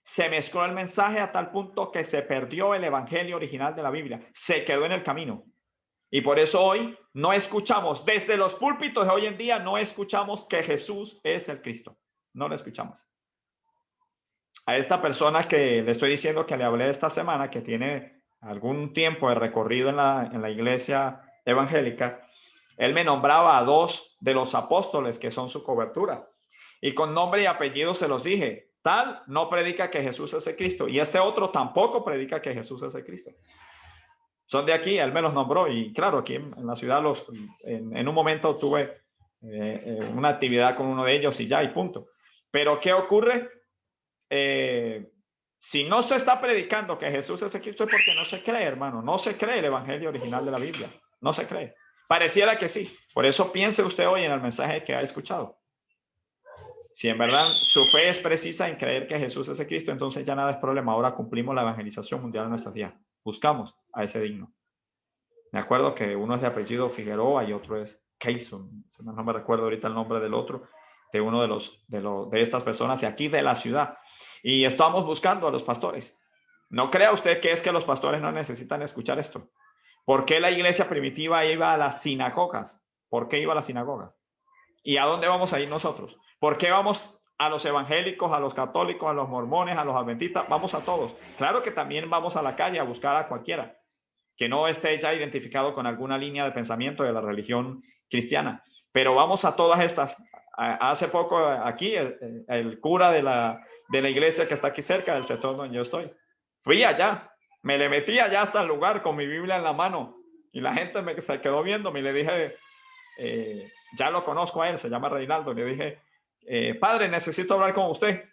se mezcló el mensaje a tal punto que se perdió el evangelio original de la Biblia. Se quedó en el camino. Y por eso hoy no escuchamos, desde los púlpitos de hoy en día, no escuchamos que Jesús es el Cristo. No lo escuchamos. A esta persona que le estoy diciendo que le hablé esta semana, que tiene algún tiempo de recorrido en la iglesia evangélica, él me nombraba a 2 de los apóstoles que son su cobertura. Y con nombre y apellido se los dije. Tal no predica que Jesús es el Cristo. Y este otro tampoco predica que Jesús es el Cristo. Son de aquí, él me los nombró. Y claro, aquí en la ciudad en un momento tuve una actividad con uno de ellos y ya, y punto. Pero ¿qué ocurre? Si no se está predicando que Jesús es el Cristo es porque no se cree, hermano. No se cree el evangelio original de la Biblia. No se cree. Pareciera que sí. Por eso piense usted hoy en el mensaje que ha escuchado. Si en verdad su fe es precisa en creer que Jesús es el Cristo, entonces ya nada es problema. Ahora cumplimos la evangelización mundial en nuestros días. Buscamos a ese digno. Me acuerdo que uno es de apellido Figueroa y otro es Keyson. No me recuerdo ahorita el nombre del otro, de uno de estas personas de aquí de la ciudad. Y estamos buscando a los pastores. No crea usted que es que los pastores no necesitan escuchar esto. ¿Por qué la iglesia primitiva iba a las sinagogas? ¿Por qué iba a las sinagogas? ¿Y a dónde vamos a ir nosotros? ¿Por qué vamos a los evangélicos, a los católicos, a los mormones, a los adventistas? Vamos a todos. Claro que también vamos a la calle a buscar a cualquiera que no esté ya identificado con alguna línea de pensamiento de la religión cristiana. Pero vamos a todas estas. Hace poco aquí, el cura de la iglesia que está aquí cerca del sector donde yo estoy, fui allá, me le metí allá hasta el lugar con mi Biblia en la mano y la gente se quedó viéndome y le dije, ya lo conozco a él, se llama Reinaldo, le dije, padre, necesito hablar con usted.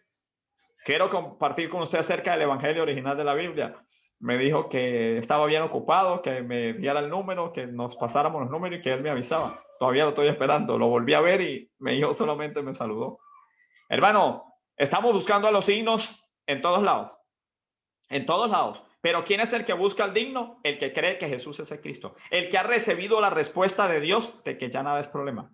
Quiero compartir con usted acerca del evangelio original de la Biblia. Me dijo que estaba bien ocupado, que me diera el número, que nos pasáramos los números y que él me avisaba. Todavía lo estoy esperando. Lo volví a ver y me dijo, solamente me saludó. Hermano, estamos buscando a los dignos en todos lados. En todos lados. Pero ¿quién es el que busca al digno? El que cree que Jesús es el Cristo. El que ha recibido la respuesta de Dios de que ya nada es problema.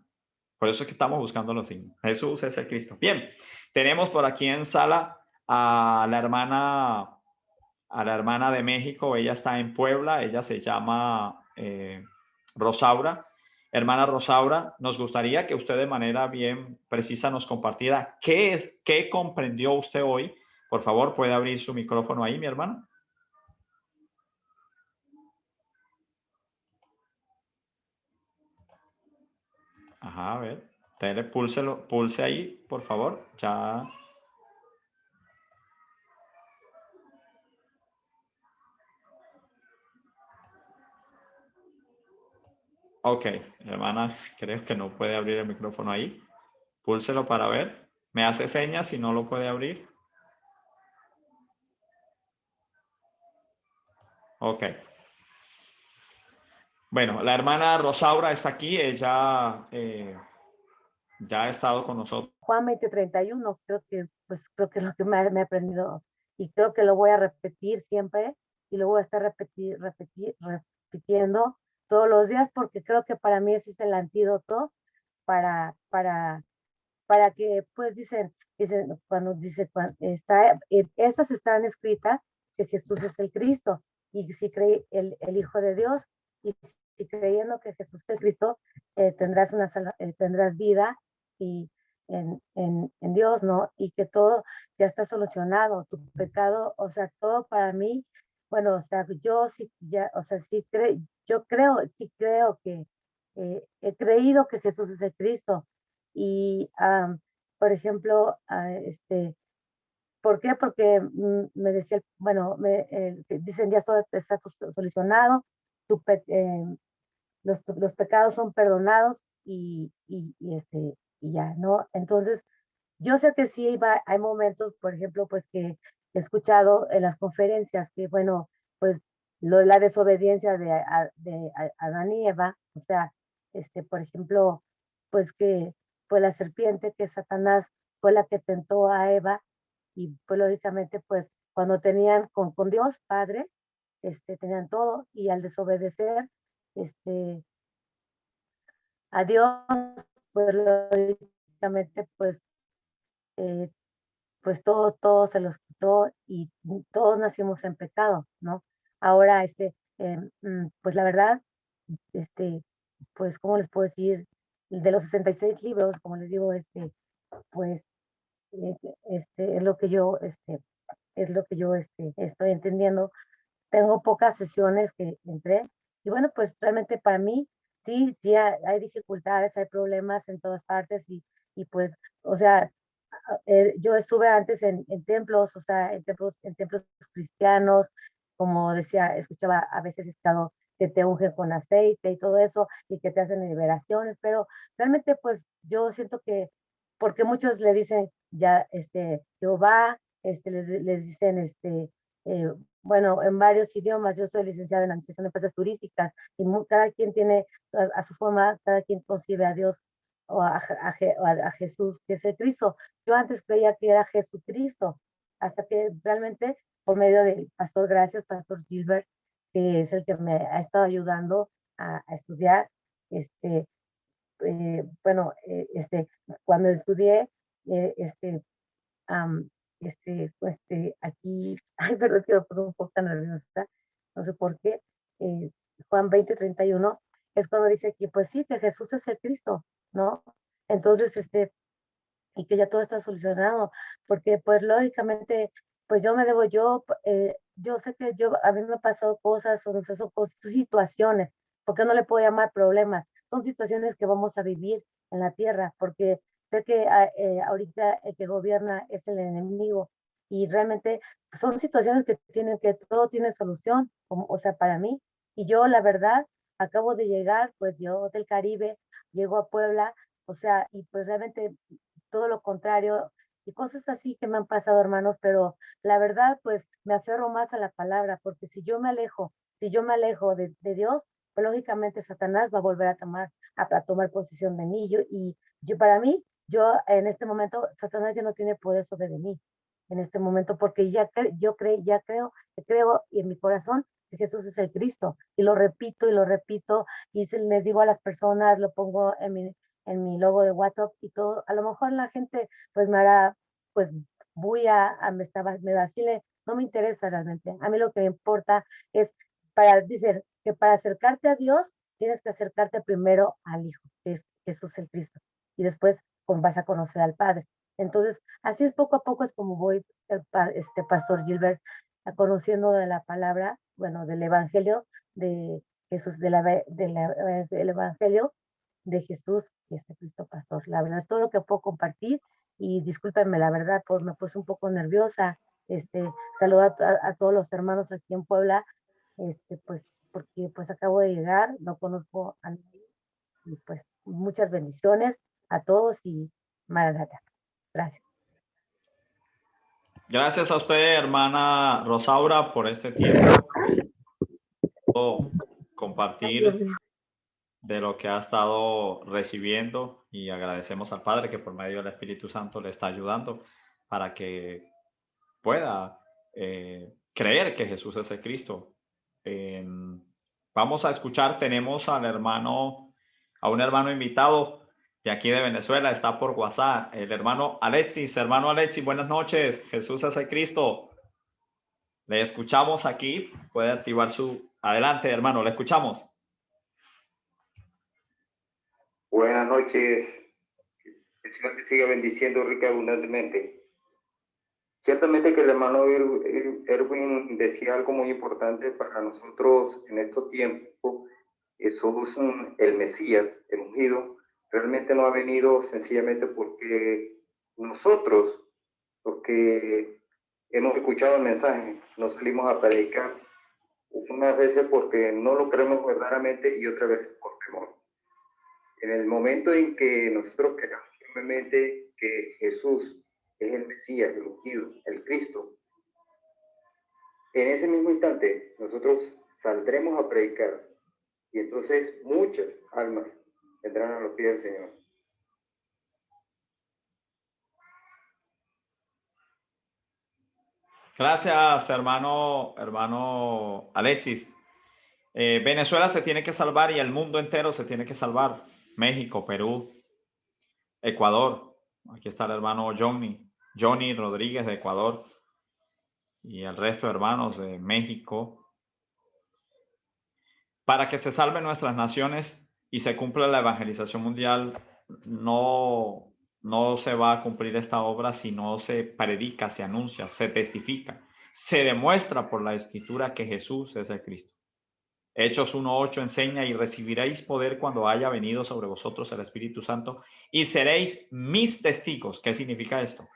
Por eso es que estamos buscando a los dignos. Jesús es el Cristo. Bien, tenemos por aquí en sala a la hermana de México. Ella está en Puebla. Ella se llama Rosaura. Hermana Rosaura, nos gustaría que usted de manera bien precisa nos compartiera qué comprendió usted hoy. Por favor, puede abrir su micrófono ahí, mi hermano. Ajá, a ver. Pulse ahí, por favor. Ya. Ok, hermana, creo que no puede abrir el micrófono ahí. Púlselo para ver. Me hace señas si no lo puede abrir. Ok. Bueno, la hermana Rosaura está aquí, ella ya ha estado con nosotros. Juan 20:31, creo que es lo que me he aprendido y creo que lo voy a repetir siempre y lo voy a estar repitiendo todos los días porque creo que para mí ese es el antídoto para, para, para que, pues estas están escritas que Jesús es el Cristo y si cree el Hijo de Dios y si creyendo que Jesús es el Cristo, tendrás vida y en Dios, ¿no? Y que todo ya está solucionado, tu pecado, o sea, todo para mí, bueno, o sea, yo sí, ya, o sea, sí creo que he creído que Jesús es el Cristo. Y, por ejemplo, ¿por qué? Porque me decía, bueno, dicen ya todo está solucionado, los pecados son perdonados y ya, ¿no? Entonces, yo sé que sí hay momentos, por ejemplo, pues que he escuchado en las conferencias que, bueno, pues la desobediencia de Adán y Eva, o sea, por ejemplo, pues que pues la serpiente, que Satanás fue la que tentó a Eva y pues lógicamente pues cuando tenían con Dios Padre, tenían todo y al desobedecer, este, a Dios, pues lógicamente eh, pues todo se los quitó y todos nacimos en pecado, ¿no? Ahora, pues la verdad, este, pues, ¿cómo les puedo decir? De los 66 libros, como les digo, pues, es lo que yo estoy entendiendo. Tengo pocas sesiones que entré y bueno, pues realmente para mí sí hay dificultades, hay problemas en todas partes y pues, o sea, yo estuve antes en templos, o sea, en templos cristianos, como decía, a veces he escuchado que te ungen con aceite y todo eso, y que te hacen liberaciones, pero realmente pues yo siento que, porque muchos le dicen ya, Jehová, les dicen, eh, bueno, en varios idiomas, yo soy licenciada en Administración de Empresas Turísticas, y cada quien tiene a su forma, cada quien concibe a Dios o a Jesús, que es el Cristo. Yo antes creía que era Jesucristo, hasta que realmente por medio del pastor, gracias, pastor Gilbert, que es el que me ha estado ayudando a estudiar, bueno, cuando estudié, eh, este, aquí, ay, pero es que me puso un poco tan nerviosa, no sé por qué, eh, Juan 20:31, es cuando dice aquí, pues sí, que Jesús es el Cristo, ¿no? Entonces, y que ya todo está solucionado, porque pues lógicamente, pues yo sé que a mí me han pasado cosas, o no sé, son situaciones, porque no le puedo llamar problemas, son situaciones que vamos a vivir en la tierra, porque sé que ahorita el que gobierna es el enemigo, y realmente son situaciones que todo tiene solución, o sea, para mí, y yo la verdad, acabo de llegar, pues yo del Caribe, llego a Puebla, o sea, y pues realmente todo lo contrario, y cosas así que me han pasado, hermanos, pero la verdad, pues me aferro más a la palabra, porque si yo me alejo de Dios, pues lógicamente Satanás va a volver a tomar posesión de mí. Para mí, yo en este momento, Satanás ya no tiene poder sobre de mí, en este momento, porque creo y en mi corazón que Jesús es el Cristo, y lo repito, y les digo a las personas, lo pongo en mi logo de WhatsApp y todo, a lo mejor la gente pues me hará, pues me vacile, no me interesa realmente. A mí lo que me importa es, dicen que para acercarte a Dios, tienes que acercarte primero al Hijo, que es Jesús el Cristo, y después vas a conocer al Padre. Entonces, así es poco a poco es como voy, Pastor Gilbert, conociendo de la palabra, bueno, del Evangelio de Jesús, del Evangelio de Jesús, que es Cristo Pastor. La verdad es todo lo que puedo compartir y discúlpenme, la verdad, me puse un poco nerviosa. Saludo a todos los hermanos aquí en Puebla, pues porque pues acabo de llegar, no conozco a nadie y pues muchas bendiciones a todos y Maranata. Gracias. Gracias a usted, hermana Rosaura, por este tiempo. Compartir de lo que ha estado recibiendo y agradecemos al Padre que por medio del Espíritu Santo le está ayudando para que pueda creer que Jesús es el Cristo. Vamos a escuchar, tenemos a un hermano invitado de aquí de Venezuela, está por WhatsApp, el hermano Alexis. Hermano Alexis, buenas noches, Jesús es el Cristo. Le escuchamos aquí, puede activar su... Adelante, hermano, le escuchamos. Buenas noches, que el Señor te siga bendiciendo rica y abundantemente. Ciertamente que el hermano Erwin decía algo muy importante para nosotros en estos tiempos. Jesús, el Mesías, el ungido, realmente no ha venido sencillamente porque nosotros, porque hemos escuchado el mensaje, no salimos a predicar, unas veces porque no lo creemos verdaderamente y otras veces por temor. En el momento en que nosotros creamos firmemente que Jesús es el Mesías, el ungido, el Cristo, en ese mismo instante nosotros saldremos a predicar y entonces muchas almas vendrán a los pies del Señor. Gracias, hermano Alexis. Venezuela se tiene que salvar y el mundo entero se tiene que salvar. México, Perú, Ecuador. Aquí está el hermano Johnny Rodríguez de Ecuador y el resto de hermanos de México. Para que se salven nuestras naciones y se cumpla la evangelización mundial, no se va a cumplir esta obra si no se predica, se anuncia, se testifica, se demuestra por la Escritura que Jesús es el Cristo. Hechos 1:8 enseña: y recibiréis poder cuando haya venido sobre vosotros el Espíritu Santo y seréis mis testigos. ¿Qué significa esto?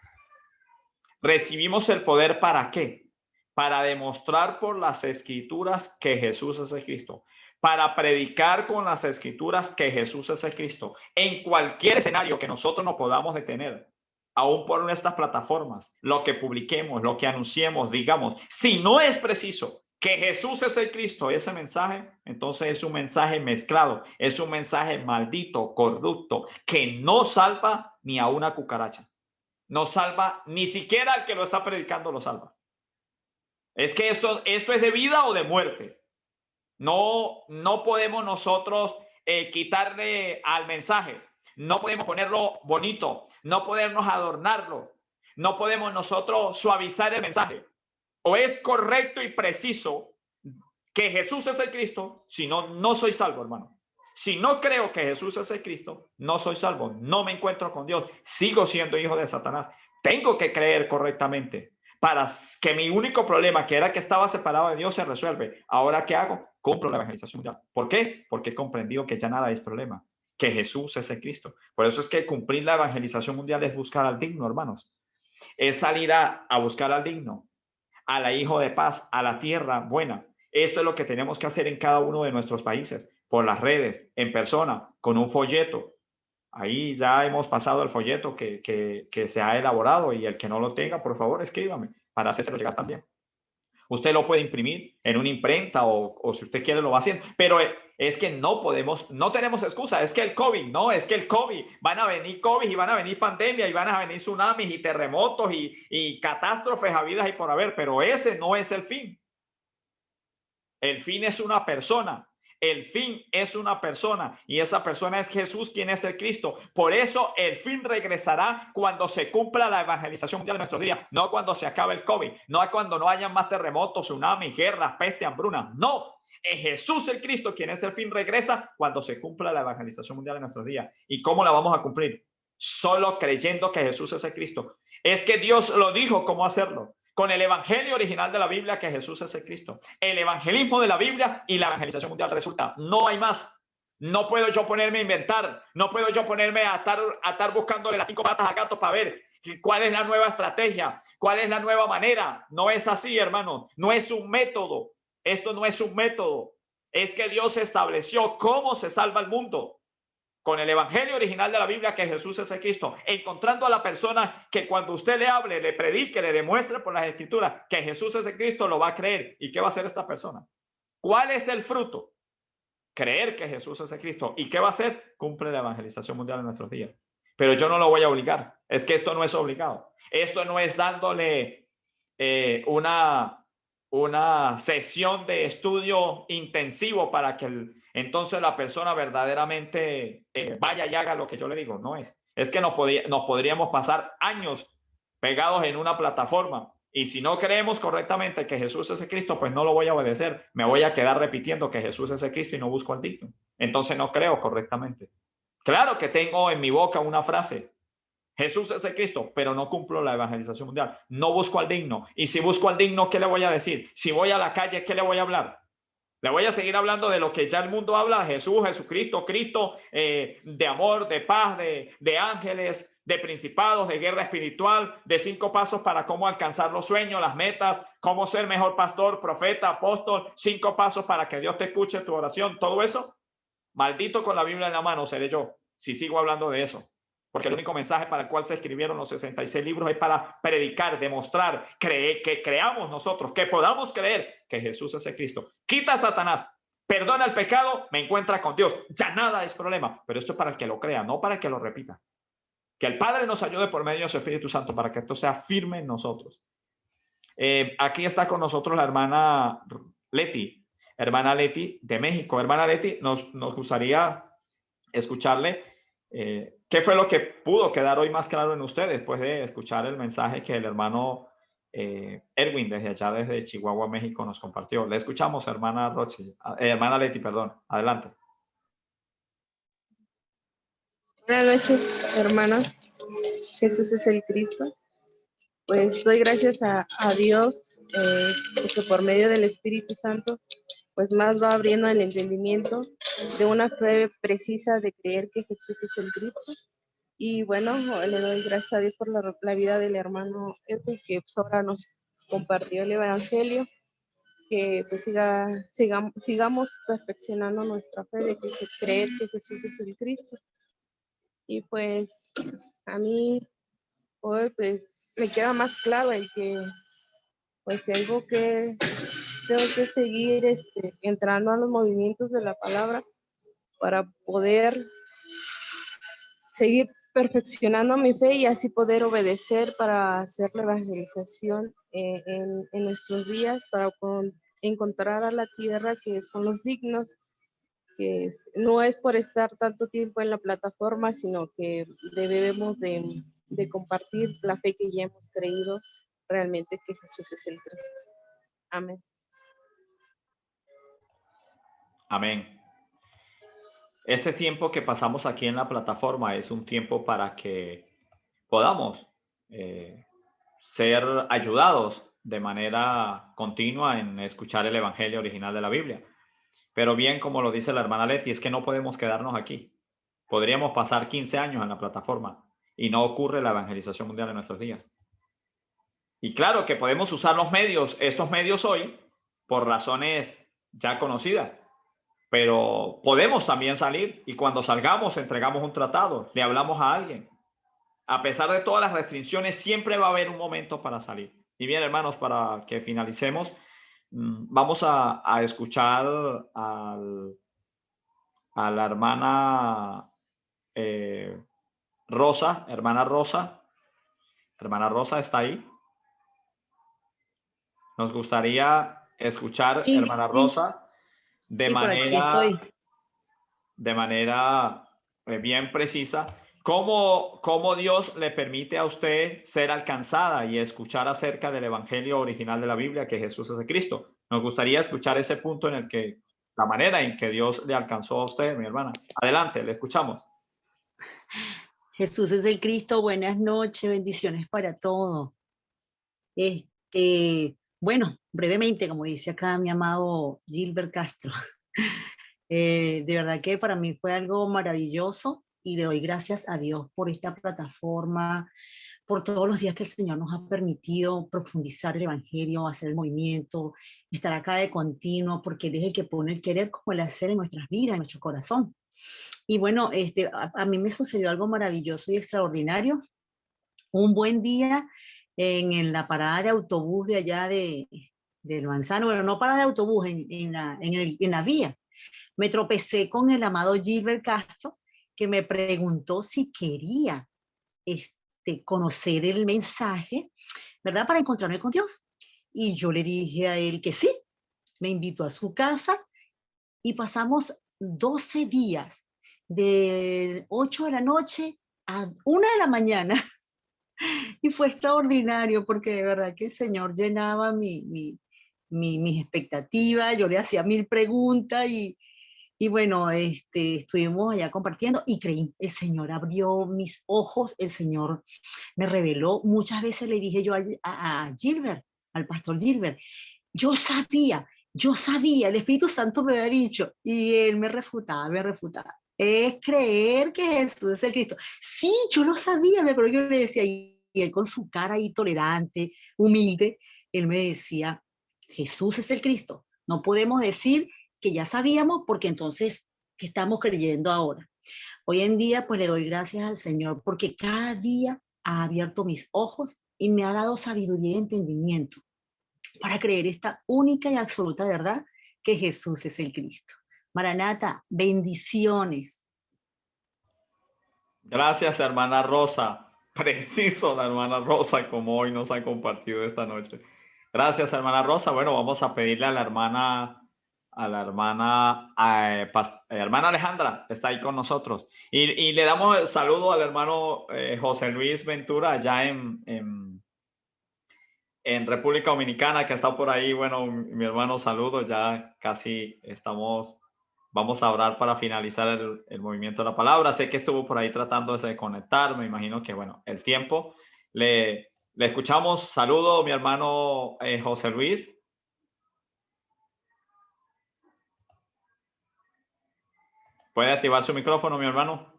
Recibimos el poder ¿para qué? Para demostrar por las Escrituras que Jesús es el Cristo, para predicar con las Escrituras que Jesús es el Cristo, en cualquier escenario que nosotros no podamos detener, aún por nuestras plataformas, lo que publiquemos, lo que anunciemos, digamos, si no es preciso que Jesús es el Cristo, ese mensaje, entonces es un mensaje mezclado, es un mensaje maldito, corrupto, que no salva ni a una cucaracha, no salva ni siquiera al que lo está predicando, lo salva. Es que esto es de vida o de muerte. No podemos nosotros quitarle al mensaje, no podemos ponerlo bonito, no podemos adornarlo, no podemos nosotros suavizar el mensaje. O es correcto y preciso que Jesús es el Cristo, si no, no soy salvo, hermano. Si no creo que Jesús es el Cristo, no soy salvo, no me encuentro con Dios, sigo siendo hijo de Satanás. Tengo que creer correctamente para que mi único problema, que era que estaba separado de Dios, se resuelve. Ahora, ¿qué hago? Cumplo la evangelización mundial. ¿Por qué? Porque he comprendido que ya nada es problema, que Jesús es el Cristo. Por eso es que cumplir la evangelización mundial es buscar al digno, hermanos. Es salir a buscar al digno, a la hijo de paz, a la tierra buena. Esto es lo que tenemos que hacer en cada uno de nuestros países, por las redes, en persona, con un folleto. Ahí ya hemos pasado el folleto que se ha elaborado, y el que no lo tenga, por favor, escríbame para hacérselo llegar también. Usted lo puede imprimir en una imprenta o si usted quiere lo va haciendo, pero es que no tenemos excusa. Es que el COVID, van a venir COVID y van a venir pandemia y van a venir tsunamis y terremotos y catástrofes habidas y por haber, pero ese no es el fin. El fin es una persona. El fin es una persona y esa persona es Jesús, quien es el Cristo. Por eso el fin regresará cuando se cumpla la evangelización mundial de nuestros días, no cuando se acabe el COVID, no cuando no hayan más terremotos, tsunamis, guerras, peste, hambruna. No, es Jesús el Cristo quien es el fin, regresa cuando se cumpla la evangelización mundial de nuestros días. ¿Y cómo la vamos a cumplir? Solo creyendo que Jesús es el Cristo. Es que Dios lo dijo cómo hacerlo. Con el evangelio original de la Biblia, que Jesús es el Cristo. El evangelismo de la Biblia y la evangelización mundial resulta. No hay más. No puedo yo ponerme a inventar. No puedo yo ponerme a estar buscándole las 5 patas a gatos para ver cuál es la nueva estrategia, cuál es la nueva manera. No es así, hermano. No es un método. Esto no es un método. Es que Dios estableció cómo se salva el mundo. Con el evangelio original de la Biblia, que Jesús es el Cristo, encontrando a la persona que cuando usted le hable, le predique, le demuestre por las Escrituras que Jesús es el Cristo, lo va a creer. ¿Y qué va a hacer esta persona? ¿Cuál es el fruto? creer que Jesús es el Cristo. ¿Y qué va a hacer? Cumple la evangelización mundial en nuestros días. Pero yo no lo voy a obligar. Es que esto no es obligado. Esto no es dándole una sesión de estudio intensivo para que entonces la persona verdaderamente vaya y haga lo que yo le digo. No es. Es que nos podríamos pasar años pegados en una plataforma. Y si no creemos correctamente que Jesús es el Cristo, pues no lo voy a obedecer. Me voy a quedar repitiendo que Jesús es el Cristo y no busco al digno. Entonces no creo correctamente. Claro que tengo en mi boca una frase: Jesús es el Cristo, pero no cumplo la evangelización mundial. No busco al digno. Y si busco al digno, ¿qué le voy a decir? Si voy a la calle, ¿qué le voy a hablar? Le voy a seguir hablando de lo que ya el mundo habla: Jesús, Jesucristo, Cristo, de amor, de paz, de ángeles, de principados, de guerra espiritual, de 5 pasos para cómo alcanzar los sueños, las metas, cómo ser mejor pastor, profeta, apóstol, 5 pasos para que Dios te escuche tu oración. Todo eso, maldito con la Biblia en la mano seré yo si sigo hablando de eso. Porque el único mensaje para el cual se escribieron los 66 libros es para predicar, demostrar, creer, que creamos nosotros, que podamos creer que Jesús es el Cristo. Quita a Satanás, perdona el pecado, me encuentra con Dios. Ya nada es problema. Pero esto es para el que lo crea, no para el que lo repita. Que el Padre nos ayude por medio de su Espíritu Santo para que esto sea firme en nosotros. Aquí está con nosotros la hermana Leti. Hermana Leti de México. Hermana Leti, nos gustaría escucharle. ¿Qué fue lo que pudo quedar hoy más claro en usted después de escuchar el mensaje que el hermano Erwin desde allá, desde Chihuahua, México, nos compartió? Le escuchamos, hermana hermana Leti, perdón. Adelante. Buenas noches, hermanos. Jesús es el Cristo. Pues doy gracias a Dios que por medio del Espíritu Santo pues más va abriendo el entendimiento de una fe precisa de creer que Jesús es el Cristo. Y bueno, le doy gracias a Dios por la vida del hermano Epe, que pues ahora nos compartió el Evangelio, que pues sigamos perfeccionando nuestra fe de creer que Jesús es el Cristo. Y pues a mí hoy pues me queda más claro el que pues tengo que seguir entrando a los movimientos de la palabra para poder seguir perfeccionando mi fe y así poder obedecer para hacer la evangelización en nuestros días, para encontrar a la tierra que son los dignos, que no es por estar tanto tiempo en la plataforma, sino que debemos de compartir la fe que ya hemos creído realmente que Jesús es el Cristo. Amén. Amén. Este tiempo que pasamos aquí en la plataforma es un tiempo para que podamos ser ayudados de manera continua en escuchar el Evangelio original de la Biblia. Pero bien, como lo dice la hermana Leti, es que no podemos quedarnos aquí. Podríamos pasar 15 años en la plataforma y no ocurre la evangelización mundial en nuestros días. Y claro que podemos usar estos medios hoy, por razones ya conocidas. Pero podemos también salir y cuando salgamos entregamos un tratado, le hablamos a alguien. A pesar de todas las restricciones, siempre va a haber un momento para salir. Y bien, hermanos, para que finalicemos, vamos a escuchar a la hermana Rosa. Hermana Rosa. Hermana Rosa, ¿está ahí? Nos gustaría escuchar, sí, hermana Rosa, de manera bien precisa, cómo Dios le permite a usted ser alcanzada y escuchar acerca del Evangelio original de la Biblia, que Jesús es el Cristo. Nos gustaría escuchar ese punto en el que, la manera en que Dios le alcanzó a usted, mi hermana. Adelante, le escuchamos. Jesús es el Cristo, buenas noches, bendiciones para todos. Bueno, brevemente, como dice acá mi amado Gilbert Castro, de verdad que para mí fue algo maravilloso y le doy gracias a Dios por esta plataforma, por todos los días que el Señor nos ha permitido profundizar el Evangelio, hacer el movimiento, estar acá de continuo, porque Él es el que pone el querer como el hacer en nuestras vidas, en nuestro corazón. Y bueno, a mí me sucedió algo maravilloso y extraordinario. Un buen día en la parada de autobús de allá del Manzano, bueno, no parada de autobús, en la vía, me tropecé con el amado Gilbert Castro, que me preguntó si quería conocer el mensaje, ¿verdad? Para encontrarme con Dios. Y yo le dije a él que sí. Me invitó a su casa y pasamos 12 días, de 8 de la noche a 1 de la mañana. Y fue extraordinario porque de verdad que el Señor llenaba mis expectativas, yo le hacía 1000 preguntas y bueno, estuvimos allá compartiendo y creí, el Señor abrió mis ojos, el Señor me reveló. Muchas veces le dije yo a Gilbert, al pastor Gilbert, yo sabía, el Espíritu Santo me había dicho, y él me refutaba. Es creer que Jesús es el Cristo. Sí, yo lo sabía, me acuerdo que yo le decía, y él con su cara ahí tolerante, humilde, él me decía, Jesús es el Cristo. No podemos decir que ya sabíamos, porque entonces, ¿qué estamos creyendo ahora? Hoy en día, pues le doy gracias al Señor, porque cada día ha abierto mis ojos y me ha dado sabiduría y entendimiento para creer esta única y absoluta verdad, que Jesús es el Cristo. Maranata, bendiciones. Gracias, hermana Rosa. Preciso la hermana Rosa, como hoy nos ha compartido esta noche. Gracias, hermana Rosa. Bueno, vamos a pedirle a la hermana hermana Alejandra, está ahí con nosotros. Y le damos el saludo al hermano José Luis Ventura, allá en República Dominicana, que está por ahí. Bueno, mi hermano, saludo. Ya casi vamos a orar para finalizar el movimiento de la palabra. Sé que estuvo por ahí tratando de conectar. Me imagino que, bueno, el tiempo. Le escuchamos. Saludo, mi hermano José Luis. ¿Puede activar su micrófono, mi hermano?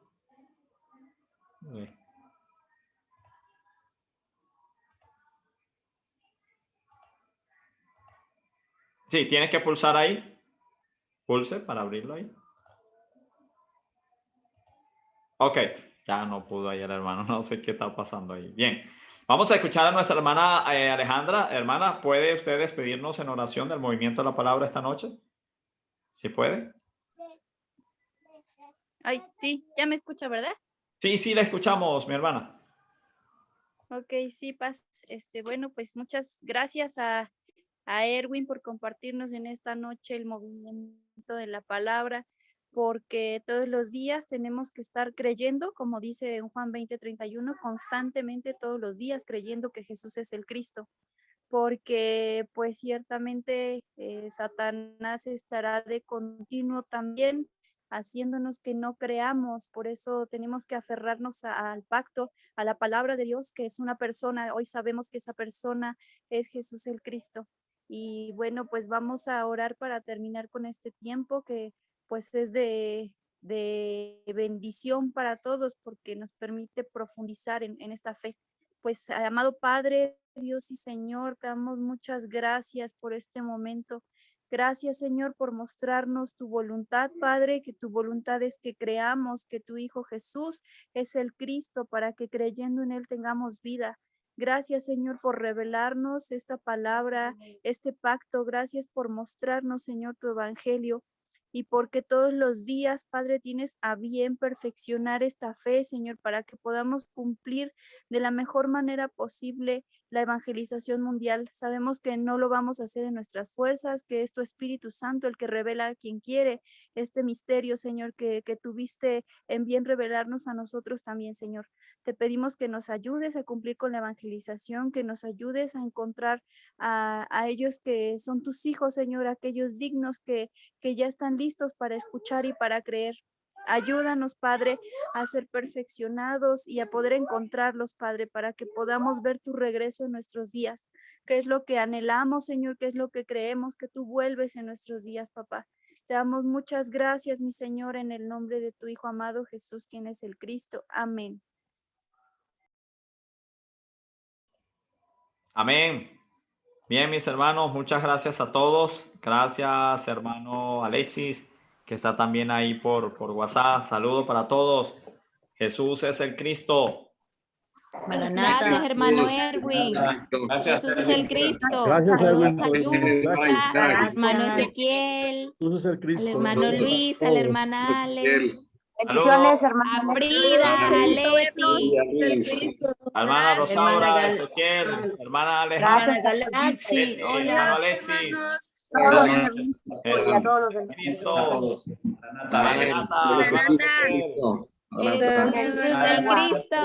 Sí, tienes que pulsar ahí. Pulse para abrirlo ahí. Ok, ya no pudo ahí el hermano. No sé qué está pasando ahí. Bien, vamos a escuchar a nuestra hermana Alejandra. Hermana, ¿puede usted despedirnos en oración del movimiento de la palabra esta noche? ¿Sí puede? Ay, sí, ya me escucha, ¿verdad? Sí, la escuchamos, mi hermana. Ok, sí, Paz. Bueno, pues muchas gracias a Erwin por compartirnos en esta noche el movimiento de la palabra, porque todos los días tenemos que estar creyendo, como dice en Juan 20:31, constantemente todos los días creyendo que Jesús es el Cristo, porque pues ciertamente Satanás estará de continuo también haciéndonos que no creamos. Por eso tenemos que aferrarnos al pacto, a la palabra de Dios, que es una persona. Hoy sabemos que esa persona es Jesús el Cristo. Y bueno, pues vamos a orar para terminar con este tiempo que pues es de bendición para todos, porque nos permite profundizar en esta fe. Pues, amado Padre, Dios y Señor, te damos muchas gracias por este momento. Gracias, Señor, por mostrarnos tu voluntad, Padre, que tu voluntad es que creamos que tu Hijo Jesús es el Cristo, para que creyendo en Él tengamos vida. Gracias, Señor, por revelarnos esta palabra, este pacto. Gracias por mostrarnos, Señor, tu evangelio. Y porque todos los días, Padre, tienes a bien perfeccionar esta fe, Señor, para que podamos cumplir de la mejor manera posible la evangelización mundial. Sabemos que no lo vamos a hacer en nuestras fuerzas, que es tu Espíritu Santo el que revela a quien quiere este misterio, Señor, que tuviste en bien revelarnos a nosotros también, Señor. Te pedimos que nos ayudes a cumplir con la evangelización, que nos ayudes a encontrar a ellos que son tus hijos, Señor, aquellos dignos que ya están listos para escuchar y para creer. Ayúdanos, Padre, a ser perfeccionados y a poder encontrarlos, Padre, para que podamos ver tu regreso en nuestros días. ¿Qué es lo que anhelamos, Señor? ¿Qué es lo que creemos? Que tú vuelves en nuestros días, papá. Te damos muchas gracias, mi Señor, en el nombre de tu Hijo amado Jesús, quien es el Cristo. Amén. Amén. Bien, mis hermanos, muchas gracias a todos. Gracias, hermano Alexis, que está también ahí por WhatsApp. Saludo para todos. Jesús es el Cristo. Maranata. Gracias, hermano Dios, Erwin. Gracias, Jesús es Erwin. el Cristo. Gracias, Saludos Erwin. a Yuka, Gracias. hermano Ezequiel, Jesús es el al Cristo. hermano Luis, a la hermana Ale, Bendiciones, a hermano. Frida, a Leti, Hermana Rosaura, Gal- Ezequiel, hermana Gracias, Alejandra, Galaxy, Leti, hola. hermano Alexi, todos los Gracias. hermanos y Jesús, a todos los demás. Cristo, Amén. Renata, hermano Ezequiel. Cristo. Jesús es el Cristo.